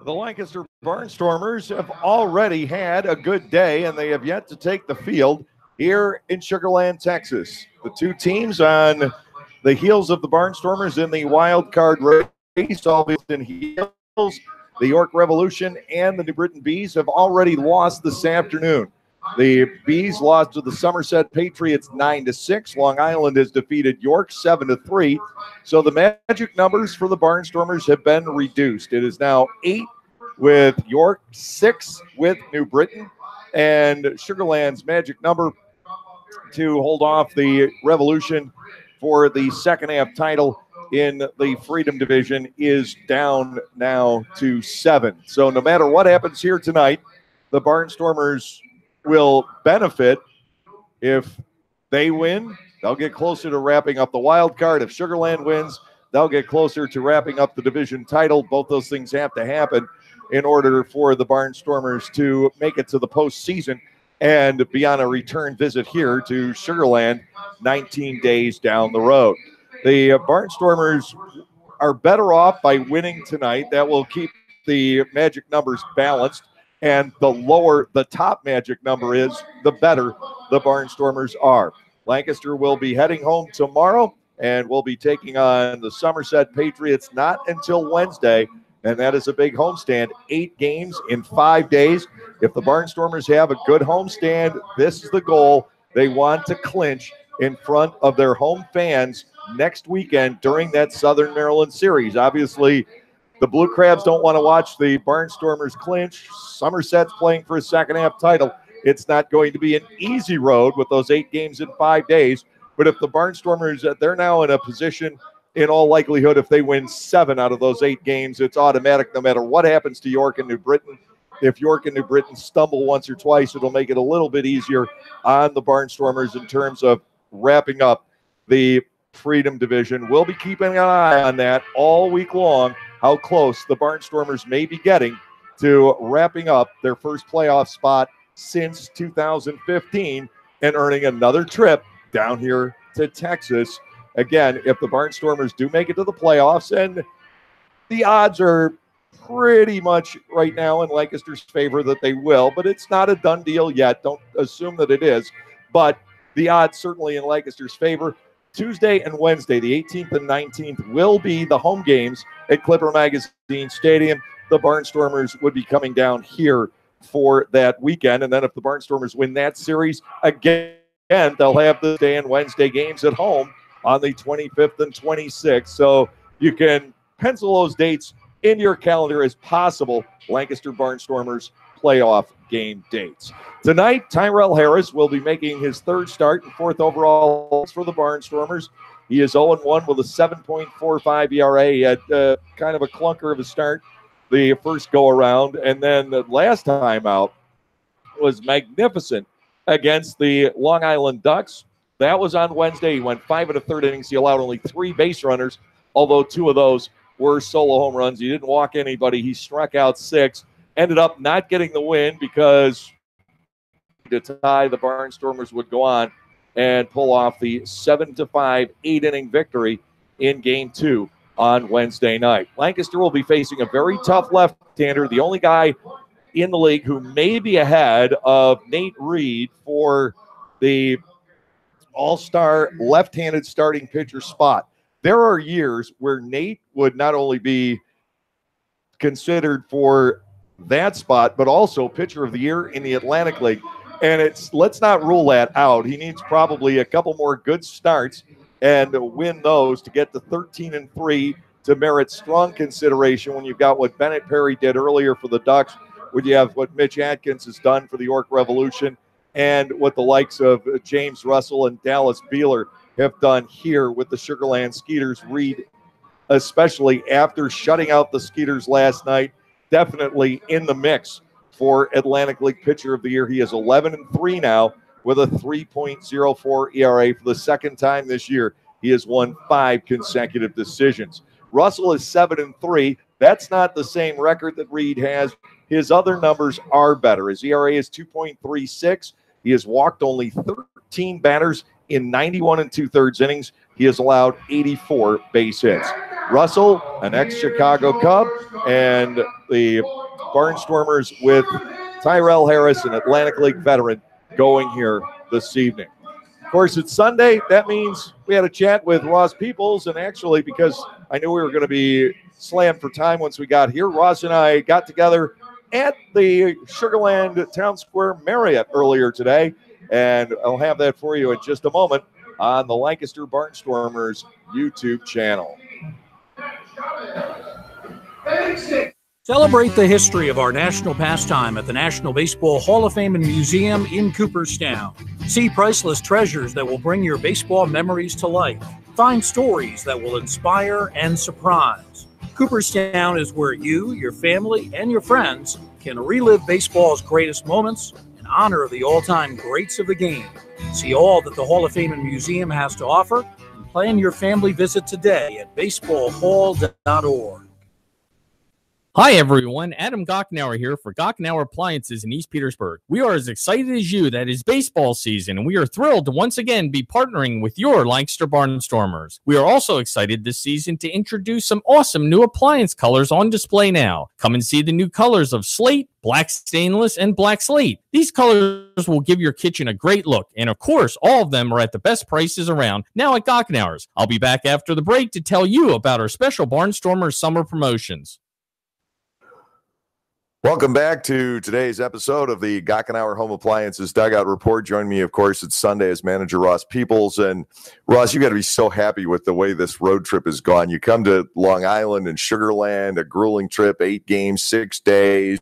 The Lancaster Barnstormers have already had a good day, and they have yet to take the field here in Sugar Land, Texas. The two teams on the heels of the Barnstormers in the wild card race, all in heels, the York Revolution and the New Britain Bees have already lost this afternoon. The Bees lost to the Somerset Patriots 9-6. Long Island has defeated York 7-3. So the magic numbers for the Barnstormers have been reduced. It is now 8 with York, 6 with New Britain, and Sugar Land's magic number to hold off the Revolution for the second half title in the Freedom Division is down now to 7. So no matter what happens here tonight, the Barnstormers will benefit. If they win, they'll get closer to wrapping up the wild card. If Sugar Land wins, they'll get closer to wrapping up the division title. Both those things have to happen in order for the Barnstormers to make it to the postseason and be on a return visit here to Sugar Land 19 days down the road. The Barnstormers are better off by winning tonight. That will keep the magic numbers balanced. And the lower the top magic number is, the better the Barnstormers are. Lancaster will be heading home tomorrow and will be taking on the Somerset Patriots not until Wednesday. And that is a big homestand, 8 games in 5 days. If the Barnstormers have a good homestand, this is the goal. They want to clinch in front of their home fans next weekend during that Southern Maryland series. Obviously, the Blue Crabs don't want to watch the Barnstormers clinch. Somerset's playing for a second half title. It's not going to be an easy road with those 8 games in 5 days. But if the Barnstormers, they're now in a position, in all likelihood, if they win 7 out of those 8 games, it's automatic no matter what happens to York and New Britain. If York and New Britain stumble once or twice, it'll make it a little bit easier on the Barnstormers in terms of wrapping up the Freedom Division. We'll be keeping an eye on that all week long, how close the Barnstormers may be getting to wrapping up their first playoff spot since 2015 and earning another trip down here to Texas. Again, if the Barnstormers do make it to the playoffs, and the odds are pretty much right now in Lancaster's favor that they will, but it's not a done deal yet. Don't assume that it is, but the odds certainly in Lancaster's favor. Tuesday and Wednesday, the 18th and 19th, will be the home games at Clipper Magazine Stadium. The Barnstormers would be coming down here for that weekend, and then if the Barnstormers win that series, again, they'll have the day and Wednesday games at home on the 25th and 26th. So you can pencil those dates in your calendar as possible Lancaster Barnstormers playoff game dates. Tonight, Tyrell Harris will be making his 3rd start and 4th overall for the Barnstormers. He is 0-1 with a 7.45 ERA. He had kind of a clunker of a start the first go-around, and then the last time out was magnificent against the Long Island Ducks. That was on Wednesday. He went 5 1/3 innings. He allowed only 3 base runners, although 2 of those were solo home runs. He didn't walk anybody. He struck out 6. Ended up not getting the win because to tie, the Barnstormers would go on and pull off the 7-5 8-inning victory in Game 2 on Wednesday night. Lancaster will be facing a very tough left-hander, the only guy in the league who may be ahead of Nate Reed for the all-star left-handed starting pitcher spot. There are years where Nate would not only be considered for that spot, but also pitcher of the year in the Atlantic League. And let's not rule that out. He needs probably a couple more good starts and win those to get to 13-3 to merit strong consideration when you've got what Bennett Perry did earlier for the Ducks, when you have what Mitch Atkins has done for the York Revolution, and what the likes of James Russell and Dallas Beeler have done here with the Sugar Land Skeeters. Reed, especially after shutting out the Skeeters last night, definitely in the mix for Atlantic League Pitcher of the Year. He is 11-3 now with a 3.04 ERA for the second time this year. He has won 5 consecutive decisions. Russell is 7-3. That's not the same record that Reed has. His other numbers are better. His ERA is 2.36. He has walked only 13 batters in 91 2/3 innings. He has allowed 84 base hits. Russell, an ex-Chicago Cub, and the Barnstormers with Tyrell Harris, an Atlantic League veteran, going here this evening. Of course, it's Sunday. That means we had a chat with Ross Peoples, and actually, because I knew we were going to be slammed for time once we got here, Ross and I got together at the Sugar Land Town Square Marriott earlier today, and I'll have that for you in just a moment on the Lancaster Barnstormers YouTube channel. Celebrate the history of our national pastime at the National Baseball Hall of Fame and Museum in Cooperstown. See priceless treasures that will bring your baseball memories to life. Find stories that will inspire and surprise. Cooperstown is where you, your family, and your friends can relive baseball's greatest moments in honor of the all-time greats of the game. See all that the Hall of Fame and Museum has to offer and plan your family visit today at baseballhall.org. Hi everyone, Adam Gochnauer here for Gochnauer Appliances in East Petersburg. We are as excited as you that it's baseball season, and we are thrilled to once again be partnering with your Lancaster Barnstormers. We are also excited this season to introduce some awesome new appliance colors on display now. Come and see the new colors of slate, black stainless, and black slate. These colors will give your kitchen a great look, and of course, all of them are at the best prices around now at Gochnauer's. I'll be back after the break to tell you about our special Barnstormers summer promotions. Welcome back to today's episode of the Gochnauer Home Appliances Dugout Report. Join me, of course, it's Sunday as manager Ross Peoples. And Ross, you got to be so happy with the way this road trip has gone. You come to Long Island and Sugar Land, a grueling trip, 8 games, 6 days,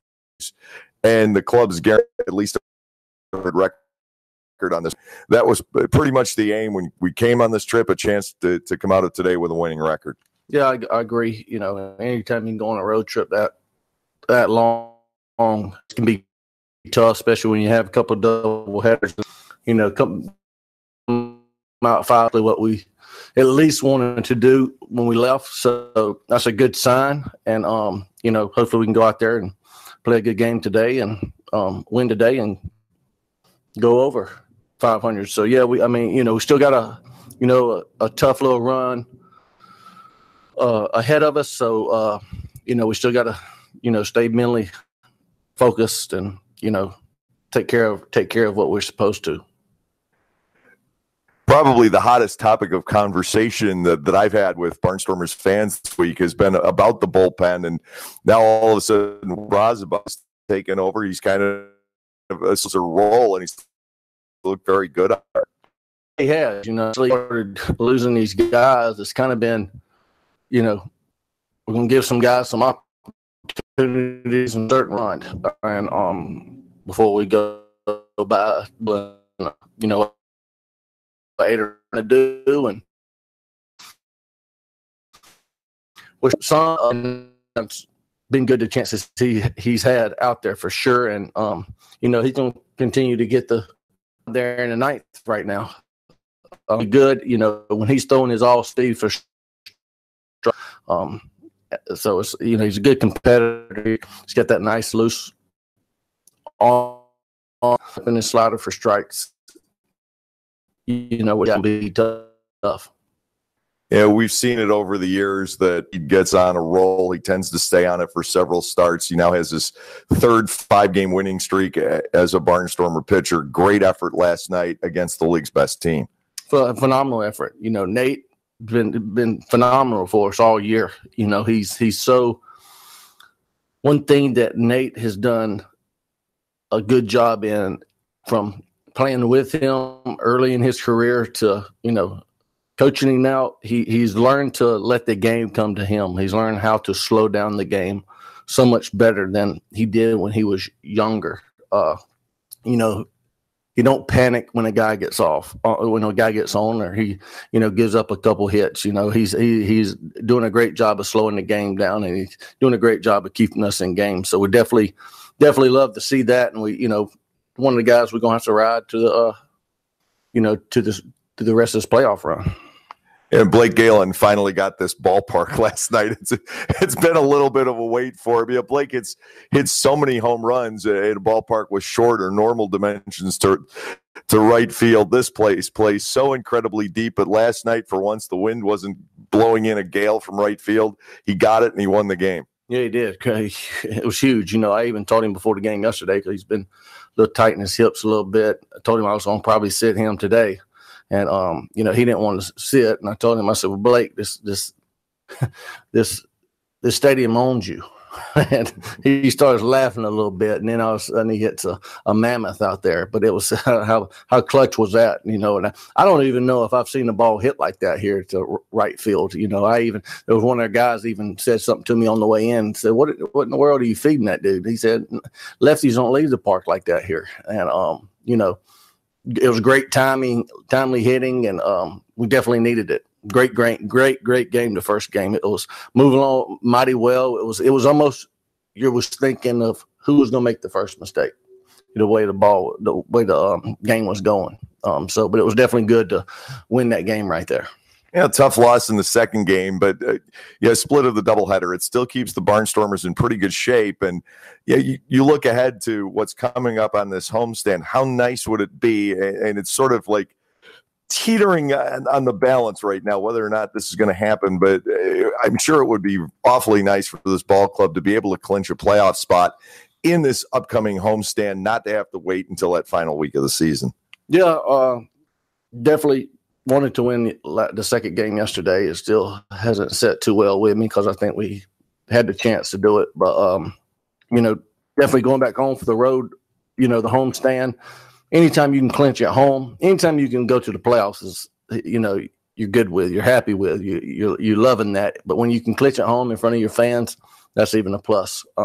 and the club's guaranteed at least a record on this. That was pretty much the aim when we came on this trip, a chance to come out of today with a winning record. Yeah, I agree. You know, anytime you can go on a road trip that long, it can be tough, especially when you have a couple of double headers. You know, come out finally what we at least wanted to do when we left. So that's a good sign. And you know, hopefully we can go out there and play a good game today and win today and go over 500. So yeah, I mean, you know, we still got a tough little run ahead of us. So you know, we still got to stay mentally focused and, take care of what we're supposed to. Probably the hottest topic of conversation that I've had with Barnstormers fans this week has been about the bullpen. And now all of a sudden, Rozab's taken over. He's kind of this is a role, and he's looked very good at it. He has, started losing these guys. It's kind of been, we're going to give some guys some opportunities and certain run, and before we go by, later to do, and with some it's been good the chances he's had out there for sure, and he's going to continue to get there in the ninth right now. Good, when he's throwing his all speed for so it's he's a good competitor. He's got that nice loose on and his slider for strikes. Which can be tough. Yeah, we've seen it over the years that he gets on a roll. He tends to stay on it for several starts. He now has his third 5-game winning streak as a Barnstormer pitcher. Great effort last night against the league's best team. Phenomenal effort. Nate been phenomenal for us all year. He's so. One thing that Nate has done a good job in, from playing with him early in his career to coaching him now, he's learned to let the game come to him. He's learned how to slow down the game so much better than he did when he was younger. You don't panic when a guy gets off, when a guy gets on, or he, gives up a couple hits. He's doing a great job of slowing the game down, and he's doing a great job of keeping us in games. So we definitely love to see that. And we, one of the guys we're gonna have to ride to the rest of this playoff run. And Blake Galen finally got this ballpark last night. It's been a little bit of a wait for him. Yeah, Blake hits so many home runs at a ballpark with short or normal dimensions to right field. This place plays so incredibly deep. But last night, for once, the wind wasn't blowing in a gale from right field. He got it and he won the game. Yeah, he did. It was huge. I even told him before the game yesterday because he's been a little tight in his hips a little bit. I told him I was going to probably sit him today. And, he didn't want to sit. And I told him, I said, well, Blake, this stadium owns you. And he starts laughing a little bit, and then all of a sudden he hits a mammoth out there. But it was how clutch was that, And I don't even know if I've seen the ball hit like that here to right field. There was one of their guys even said something to me on the way in and said, "What in the world are you feeding that dude?" He said, "Lefties don't leave the park like that here." And it was great timely hitting, and we definitely needed it. Great game. The first game, it was moving on mighty well. It was almost you was thinking of who was going to make the first mistake. The way the game was going. But it was definitely good to win that game right there. Yeah, tough loss in the second game, but split of the doubleheader. It still keeps the Barnstormers in pretty good shape. And you look ahead to what's coming up on this homestand. How nice would it be? And it's sort of like teetering on the balance right now, whether or not this is going to happen. But I'm sure it would be awfully nice for this ball club to be able to clinch a playoff spot in this upcoming homestand, not to have to wait until that final week of the season. Yeah, definitely wanted to win the second game yesterday. It still hasn't set too well with me because I think we had the chance to do it. But, definitely going back home for the road, the homestand. Anytime you can clinch at home, anytime you can go to the playoffs is, you're good with, you're happy with, you're loving that. But when you can clinch at home in front of your fans, that's even a plus. We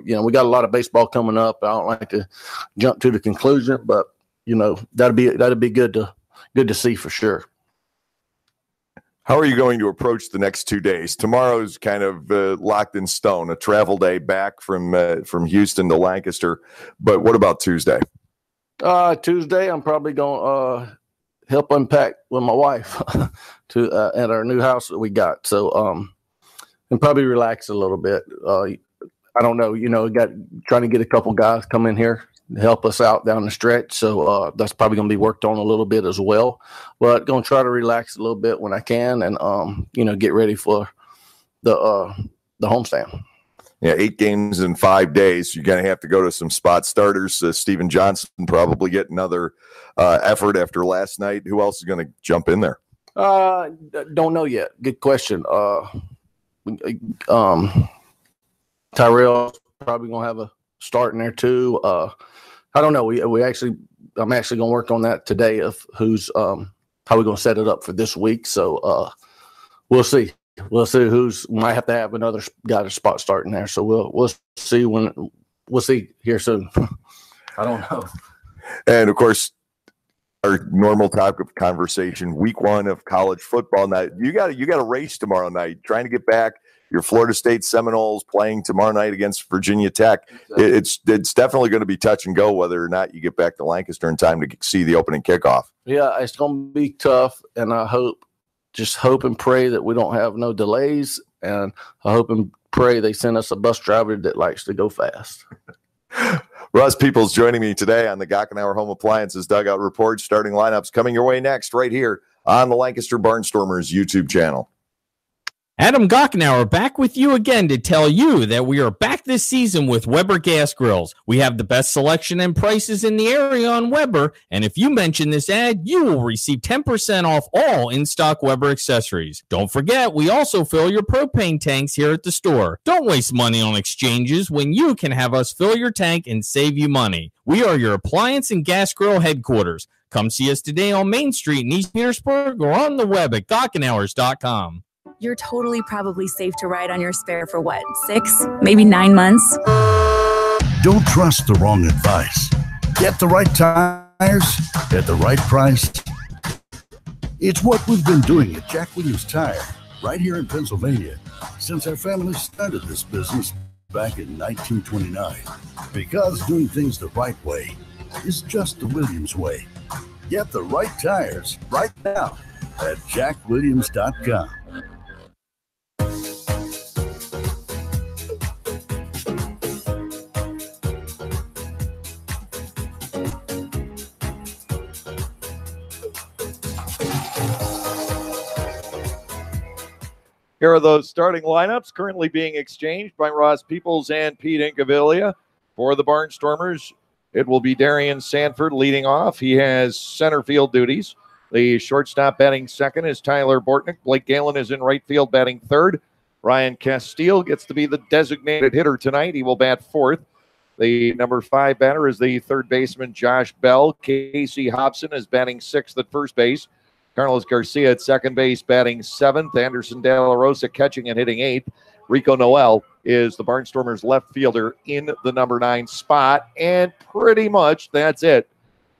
got a lot of baseball coming up. I don't like to jump to the conclusion, but that'd be good to see for sure. How are you going to approach the next 2 days? Tomorrow's kind of locked in stone, a travel day back from Houston to Lancaster. But what about Tuesday? Tuesday, I'm probably going to help unpack with my wife at our new house that we got. So, and probably relax a little bit. I don't know, trying to get a couple guys come in here to help us out down the stretch. So that's probably going to be worked on a little bit as well. But going to try to relax a little bit when I can and, get ready for the homestand. Yeah, 8 games in 5 days. You're going to have to go to some spot starters. Steven Johnson probably get another effort after last night. Who else is going to jump in there? Don't know yet. Good question. Tyrell probably going to have a start in there too. I don't know. I'm actually going to work on that today of who's how we're going to set it up for this week. So we'll see. We'll see might have to have another guy to spot starting there. So we'll see we'll see here soon. I don't know. And of course, our normal topic of conversation, week 1 of college football. Now you got a race tomorrow night, trying to get back. Your Florida State Seminoles playing tomorrow night against Virginia Tech. It's definitely going to be touch and go whether or not you get back to Lancaster in time to see the opening kickoff. Yeah, it's going to be tough, and I hope and pray that we don't have no delays, and I hope and pray they send us a bus driver that likes to go fast. Russ Peoples joining me today on the Gockenauer Home Appliances Dugout Report. Starting lineups coming your way next right here on the Lancaster Barnstormers YouTube channel. Adam Gockenauer back with you again to tell you that we are back this season with Weber Gas Grills. We have the best selection and prices in the area on Weber, and if you mention this ad, you will receive 10% off all in-stock Weber accessories. Don't forget, we also fill your propane tanks here at the store. Don't waste money on exchanges when you can have us fill your tank and save you money. We are your appliance and gas grill headquarters. Come see us today on Main Street in East Petersburg or on the web at gockenauers.com. You're probably safe to ride on your spare for 6, maybe 9 months? Don't trust the wrong advice. Get the right tires at the right price. It's what we've been doing at Jack Williams Tire right here in Pennsylvania since our family started this business back in 1929. Because doing things the right way is just the Williams way. Get the right tires right now at jackwilliams.com. Here are those starting lineups currently being exchanged by Ross Peoples and Pete Incaviglia. For the Barnstormers, it will be Darian Sanford leading off. He has center field duties. The shortstop batting second is Tyler Bortnick. Blake Galen is in right field batting third. Ryan Castile gets to be the designated hitter tonight. He will bat fourth. The number 5 batter is the third baseman Josh Bell. Casey Hobson is batting sixth at first base. Carlos Garcia at second base batting seventh. Anderson De La Rosa catching and hitting eighth. Rico Noel is the Barnstormers left fielder in the number 9 spot. And pretty much that's it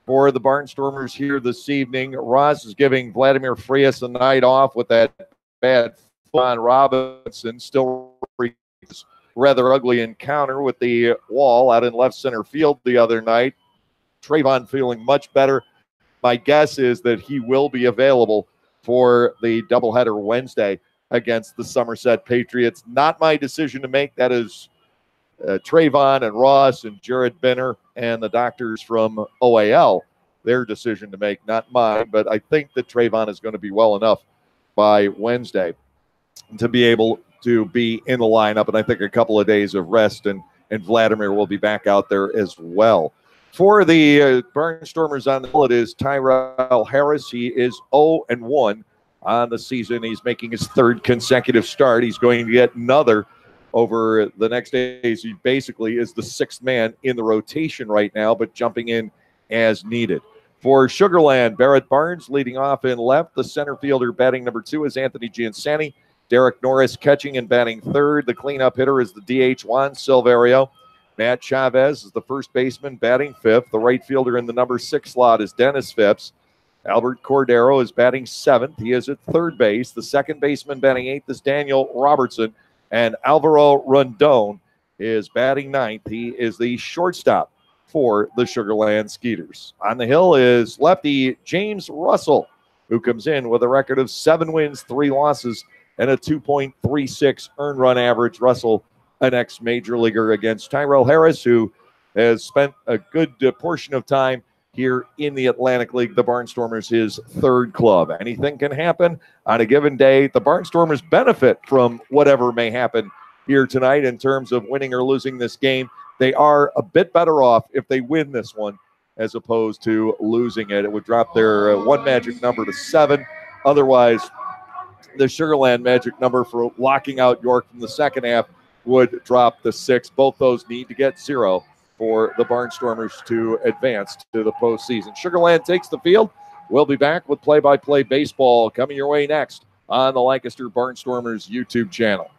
for the Barnstormers here this evening. Ross is giving Vladimir Frias a night off with that bad on Robinson. Still rather ugly encounter with the wall out in left center field the other night. Trayvon feeling much better. My guess is that he will be available for the doubleheader Wednesday against the Somerset Patriots. Not my decision to make. That is Trayvon and Ross and Jared Benner and the doctors from OAL, their decision to make, not mine. But I think that Trayvon is going to be well enough by Wednesday to be able to be in the lineup. And I think a couple of days of rest, and Vladimir will be back out there as well. For the Barnstormers on the hill, it is Tyrell Harris. He is 0-1 on the season. He's making his third consecutive start. He's going to get another over the next days. He basically is the sixth man in the rotation right now, but jumping in as needed. For Sugarland, Barrett Barnes leading off in left. The center fielder batting number 2 is Anthony Giansani. Derek Norris catching and batting third. The cleanup hitter is the DH Juan Silverio. Matt Chavez is the first baseman batting fifth. The right fielder in the number 6 slot is Dennis Phipps. Albert Cordero is batting seventh. He is at third base. The second baseman batting eighth is Daniel Robertson. And Alvaro Rondon is batting ninth. He is the shortstop for the Sugarland Skeeters. On the hill is lefty James Russell, who comes in with a record of 7 wins, 3 losses, and a 2.36 earned run average. Russell, an ex-major leaguer, against Tyrell Harris, who has spent a good portion of time here in the Atlantic League. The Barnstormers, his third club. Anything can happen on a given day. The Barnstormers benefit from whatever may happen here tonight in terms of winning or losing this game. They are a bit better off if they win this one as opposed to losing it. It would drop their one magic number to 7. Otherwise, the Sugarland magic number for locking out York from the second half would drop to 6. Both those need to get 0 for the Barnstormers to advance to the postseason. Sugarland takes the field. We'll be back with play-by-play baseball coming your way next on the Lancaster Barnstormers YouTube channel.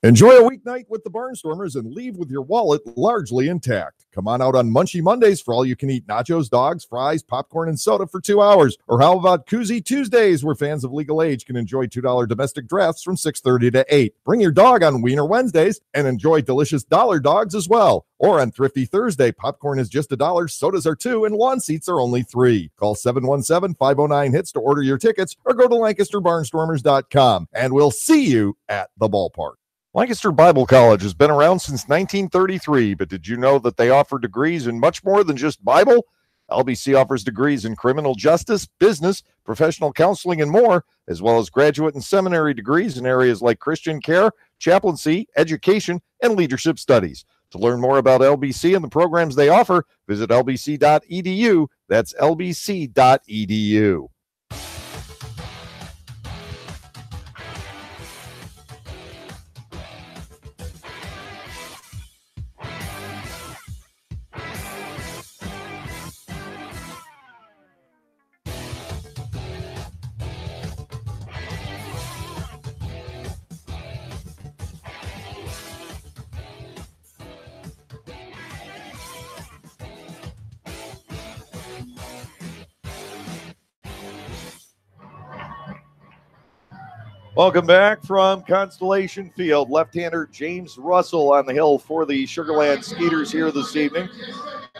Enjoy a weeknight with the Barnstormers and leave with your wallet largely intact. Come on out on Munchie Mondays for all you can eat nachos, dogs, fries, popcorn, and soda for 2 hours. Or how about Koozie Tuesdays, where fans of legal age can enjoy $2 domestic drafts from 6:30 to 8. Bring your dog on Wiener Wednesdays and enjoy delicious dollar dogs as well. Or on Thrifty Thursday, popcorn is just $1, sodas are $2, and lawn seats are only $3. Call 717-509-HITS to order your tickets or go to LancasterBarnstormers.com, and we'll see you at the ballpark. Lancaster Bible College has been around since 1933, but did you know that they offer degrees in much more than just Bible? LBC offers degrees in criminal justice, business, professional counseling, and more, as well as graduate and seminary degrees in areas like Christian care, chaplaincy, education, and leadership studies. To learn more about LBC and the programs they offer, visit lbc.edu. That's lbc.edu. Welcome back from Constellation Field. Left-hander James Russell on the hill for the Sugarland Skeeters here this evening.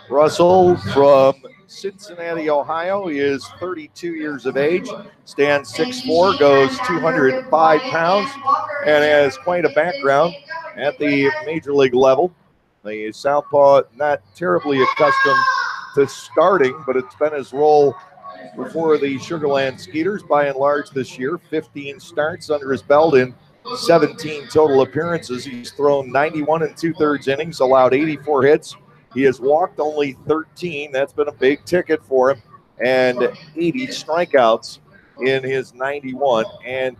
Russell from Cincinnati, Ohio. He is 32 years of age, stands 6'4", goes 205 pounds, and has quite a background at the major league level. The southpaw not terribly accustomed to starting, but it's been his role for the Sugarland Skeeters by and large this year. 15 starts under his belt in 17 total appearances. He's thrown 91 2/3 innings, allowed 84 hits. He has walked only 13. That's been a big ticket for him. And 80 strikeouts in his 91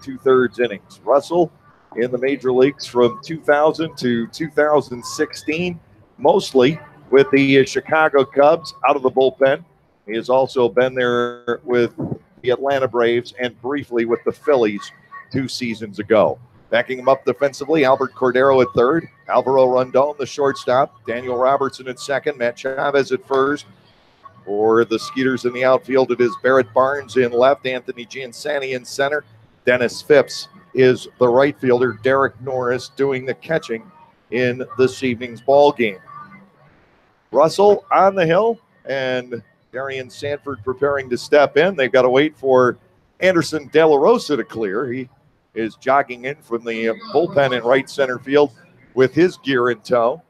2/3 innings. Russell in the major leagues from 2000 to 2016, mostly with the Chicago Cubs out of the bullpen. He has also been there with the Atlanta Braves and briefly with the Phillies 2 seasons ago. Backing him up defensively, Albert Cordero at third, Alvaro Rondon, the shortstop, Daniel Robertson at second, Matt Chavez at first. For the Skeeters in the outfield, it is Barrett Barnes in left, Anthony Giansani in center. Dennis Phipps is the right fielder. Derek Norris doing the catching in this evening's ball game. Russell on the hill, and Darian Sanford preparing to step in. They've got to wait for Anderson De La Rosa to clear. He is jogging in from the bullpen in right center field with his gear in tow.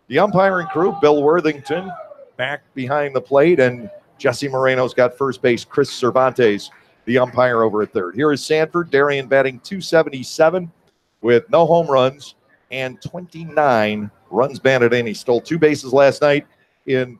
The umpiring crew, Bill Worthington back behind the plate, and Jesse Moreno's got first base. Chris Cervantes, the umpire, over at third. Here is Sanford. Darian batting .277 with no home runs and 29 runs batted in. He stole 2 bases last night in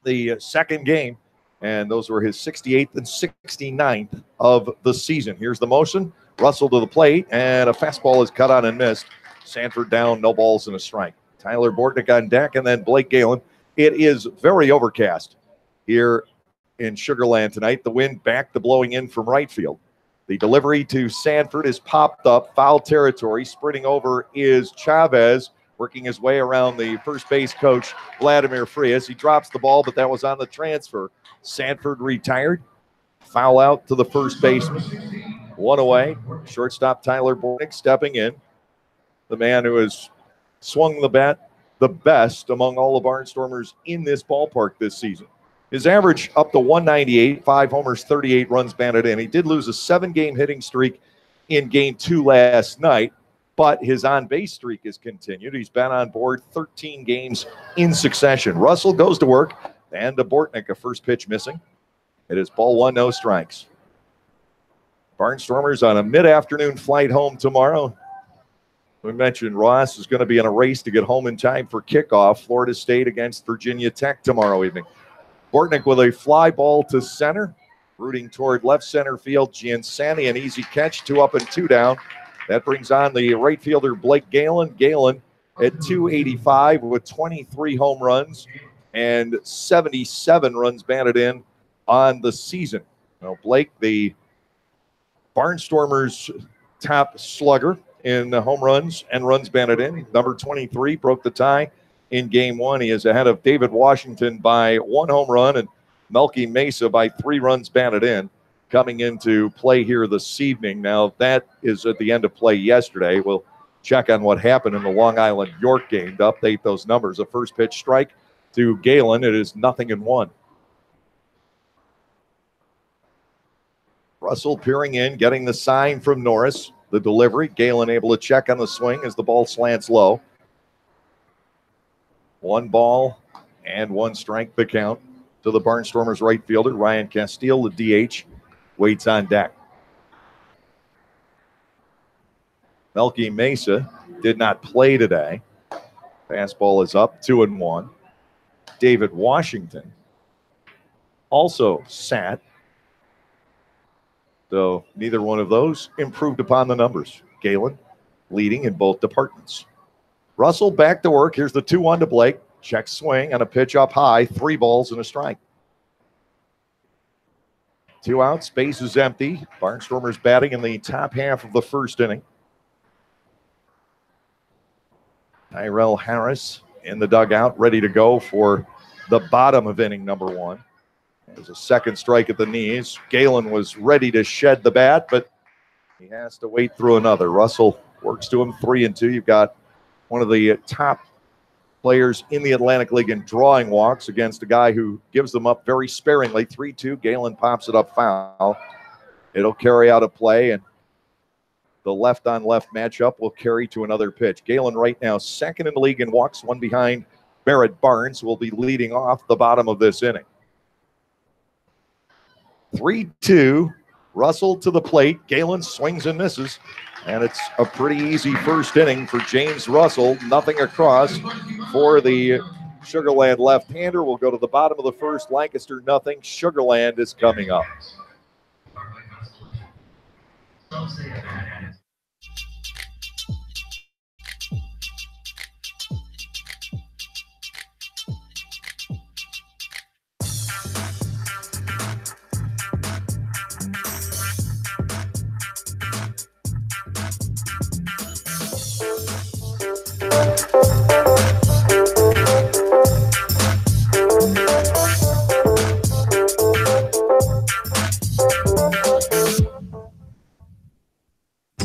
the second game, and those were his 68th and 69th of the season. Here's the motion. Russell to the plate, and a fastball is cut on and missed. Sanford down, no balls and a strike. Tyler Bortnick on deck, and then Blake Galen. It is very overcast here in Sugarland tonight. The wind back to blowing in from right field. The delivery to Sanford is popped up, foul territory. Sprinting over is Chavez, working his way around the first base coach, Vladimir Frias. He drops the ball, but that was on the transfer. Sanford retired. Foul out to the first baseman. 1 away. Shortstop Tyler Bortnick stepping in. The man who has swung the bat the best among all the Barnstormers in this ballpark this season. His average up to 198, 5 homers, 38 runs batted in. He did lose a 7-game hitting streak in Game 2 last night, but his on-base streak has continued. He's been on board 13 games in succession. Russell goes to work, and to Bortnick, a first pitch missing. It is ball 1, no strikes. Barnstormers on a mid-afternoon flight home tomorrow. We mentioned Ross is going to be in a race to get home in time for kickoff. Florida State against Virginia Tech tomorrow evening. Bortnick with a fly ball to center, rooting toward left center field. Giansani, an easy catch, 2 up and 2 down. That brings on the right fielder Blake Galen. Galen at 285 with 23 home runs and 77 runs batted in on the season. Now, Blake, the Barnstormers' top slugger in home runs and runs batted in. Number 23 broke the tie in Game 1. He is ahead of David Washington by 1 home run and Melky Mesa by 3 runs batted in coming into play here this evening. Now, that is at the end of play yesterday. We'll check on what happened in the Long Island York game to update those numbers. A first pitch strike to Galen. It is 0-1. Russell peering in, getting the sign from Norris. The delivery, Galen able to check on the swing as the ball slants low. 1 ball and 1 strike the count to the Barnstormers right fielder. Ryan Castile, the DH, waits on deck. Melky Mesa did not play today. Fastball is up, 2-1. David Washington also sat. So neither one of those improved upon the numbers. Galen leading in both departments. Russell back to work. Here's the 2-1 to Blake. Check swing on a pitch up high. 3 balls and a strike. 2 outs. Base is empty. Barnstormers batting in the top half of the first inning. Tyrell Harris in the dugout, ready to go for the bottom of inning number 1. There's a second strike at the knees. Galen was ready to shed the bat, but He has to wait through another. Russell works to him 3-2. You've got one of the top players in the Atlantic League in drawing walks against a guy who gives them up very sparingly. 3-2. Galen pops it up foul. It'll carry out a play, and the left-on-left matchup will carry to another pitch. Galen right now second in the league in walks, one behind Barrett Barnes, who will be leading off the bottom of this inning. 3-2. Russell to the plate. Galen swings and misses. And it's a pretty easy first inning for James Russell. Nothing across for the Sugarland left-hander. We'll go to the bottom of the first. Lancaster nothing. Sugarland is coming up.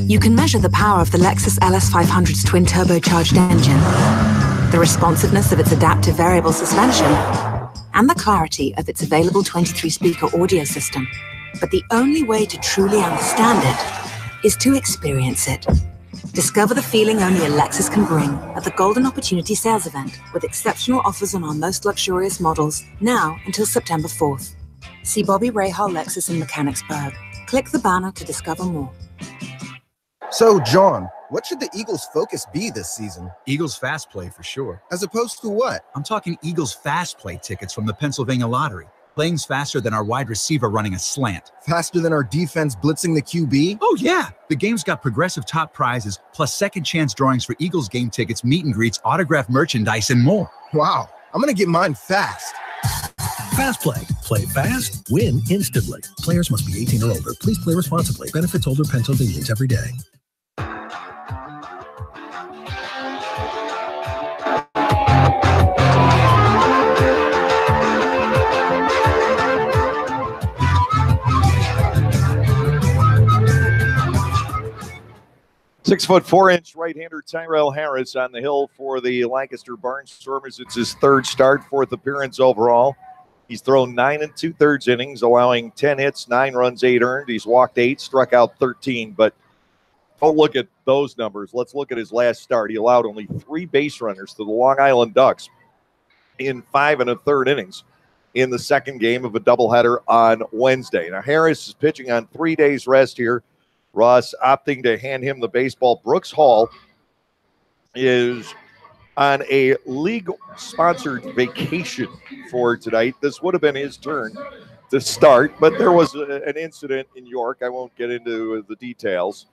You can measure the power of the Lexus LS500's twin-turbocharged engine, the responsiveness of its adaptive variable suspension, and the clarity of its available 23-speaker audio system. But the only way to truly understand it is to experience it. Discover the feeling only a Lexus can bring at the Golden Opportunity Sales Event, with exceptional offers on our most luxurious models, now until September 4th. See Bobby Rahal Lexus in Mechanicsburg. Click the banner to discover more. So, John, what should the Eagles' focus be this season? Eagles Fast Play for sure. As opposed to what? I'm talking Eagles Fast Play tickets from the Pennsylvania Lottery. Playing's faster than our wide receiver running a slant. Faster than our defense blitzing the QB? Oh, yeah. The game's got progressive top prizes, plus second chance drawings for Eagles game tickets, meet and greets, autographed merchandise, and more. Wow. I'm going to get mine fast. Fast Play. Play fast, win instantly. Players must be 18 or older. Please play responsibly. Benefits older Pennsylvanians every day. 6'4" right-hander Tyrell Harris on the hill for the Lancaster Barnstormers. It's his third start, fourth appearance overall. He's thrown 9 2/3 innings, allowing 10 hits, 9 runs, 8 earned. He's walked 8, struck out 13. But don't look at those numbers. Let's look at his last start. He allowed only 3 base runners to the Long Island Ducks in 5 1/3 innings in the second game of a doubleheader on Wednesday. Now, Harris is pitching on 3 days rest here. Ross opting to hand him the baseball. Brooks Hall is on a league-sponsored vacation for tonight. This would have been his turn to start, but there was an incident in York. I won't get into the details.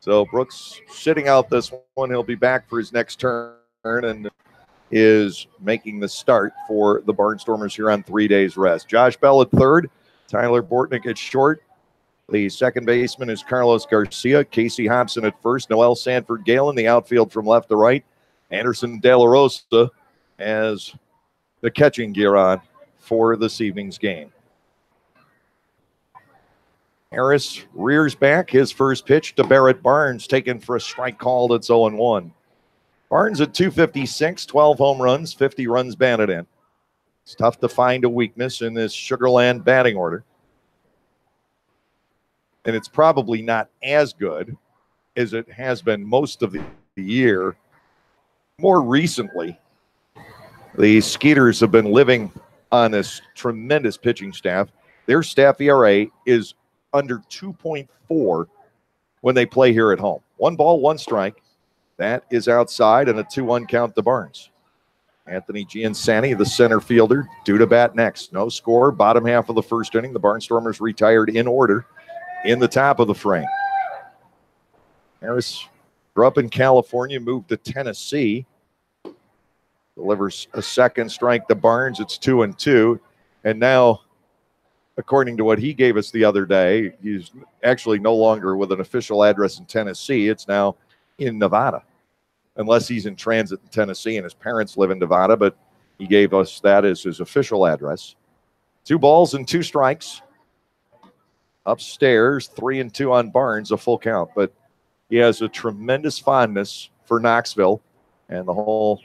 So Brooks sitting out this one. He'll be back for his next turn and is making the start for the Barnstormers here on 3 days rest. Josh Bell at third. Tyler Bortnick at short. The second baseman is Carlos Garcia. Casey Hobson at first. Noel Sanford Galen, the outfield from left to right. Anderson De La Rosa has the catching gear on for this evening's game. Harris rears back. His first pitch to Barrett Barnes, taken for a strike called. It's 0-1. Barnes at 256, 12 home runs, 50 runs batted in. It's tough to find a weakness in this Sugarland batting order. And it's probably not as good as it has been most of the year. More recently, the Skeeters have been living on this tremendous pitching staff. Their staff ERA is under 2.4 when they play here at home. 1 ball, 1 strike. That is outside, and a 2-1 count to Barnes. Anthony Giansani, the center fielder, due to bat next. No score, bottom half of the first inning. The Barnstormers retired in order in the top of the frame. Harris grew up in California, moved to Tennessee. Delivers a second strike to Barnes. It's 2-2. And now, according to what he gave us the other day, he's actually no longer with an official address in Tennessee. It's now in Nevada, unless he's in transit in Tennessee and his parents live in Nevada, but he gave us that as his official address. 2 balls and 2 strikes. upstairs, 3-2 on Barnes, a full count. But he has a tremendous fondness for Knoxville and the whole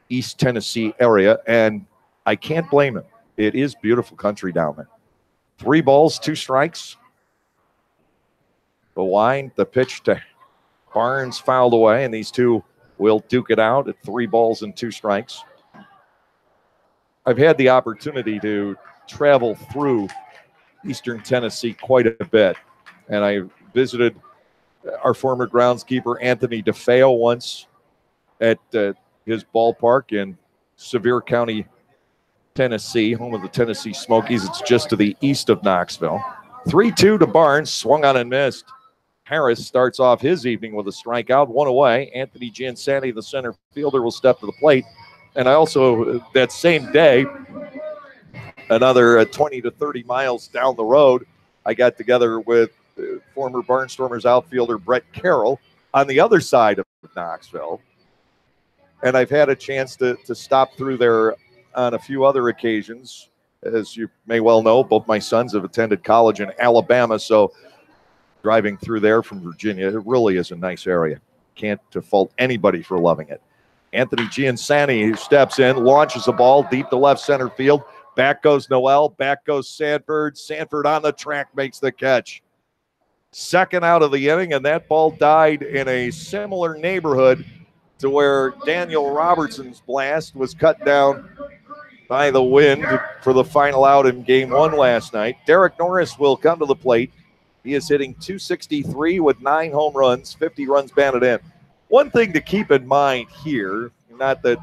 East Tennessee area, and I can't blame him. It is beautiful country down there. 3 balls, 2 strikes. The wind, the pitch to Barnes fouled away, and these two will duke it out at 3 balls and 2 strikes. I've had the opportunity to travel through Eastern Tennessee quite a bit, and I visited our former groundskeeper Anthony DeFeo once at his ballpark in Sevier County, Tennessee, home of the Tennessee Smokies. It's just to the east of Knoxville. 3-2 to Barnes, swung on and missed. Harris starts off his evening with a strikeout, 1 away. Anthony Giansanti, the center fielder, will step to the plate. And I also, that same day, another 20 to 30 miles down the road, I got together with former Barnstormers outfielder Brett Carroll on the other side of Knoxville. And I've had a chance to stop through there on a few other occasions. As you may well know, both my sons have attended college in Alabama, so driving through there from Virginia, it really is a nice area. Can't fault anybody for loving it. Anthony Giansanti steps in, launches a ball deep to left center field. Back goes Noel, back goes Sanford. Sanford on the track makes the catch. Second out of the inning, and that ball died in a similar neighborhood to where Daniel Robertson's blast was cut down by the wind for the final out in Game 1 last night. Derek Norris will come to the plate. He is hitting .263 with 9 home runs, 50 runs batted in. One thing to keep in mind here, not that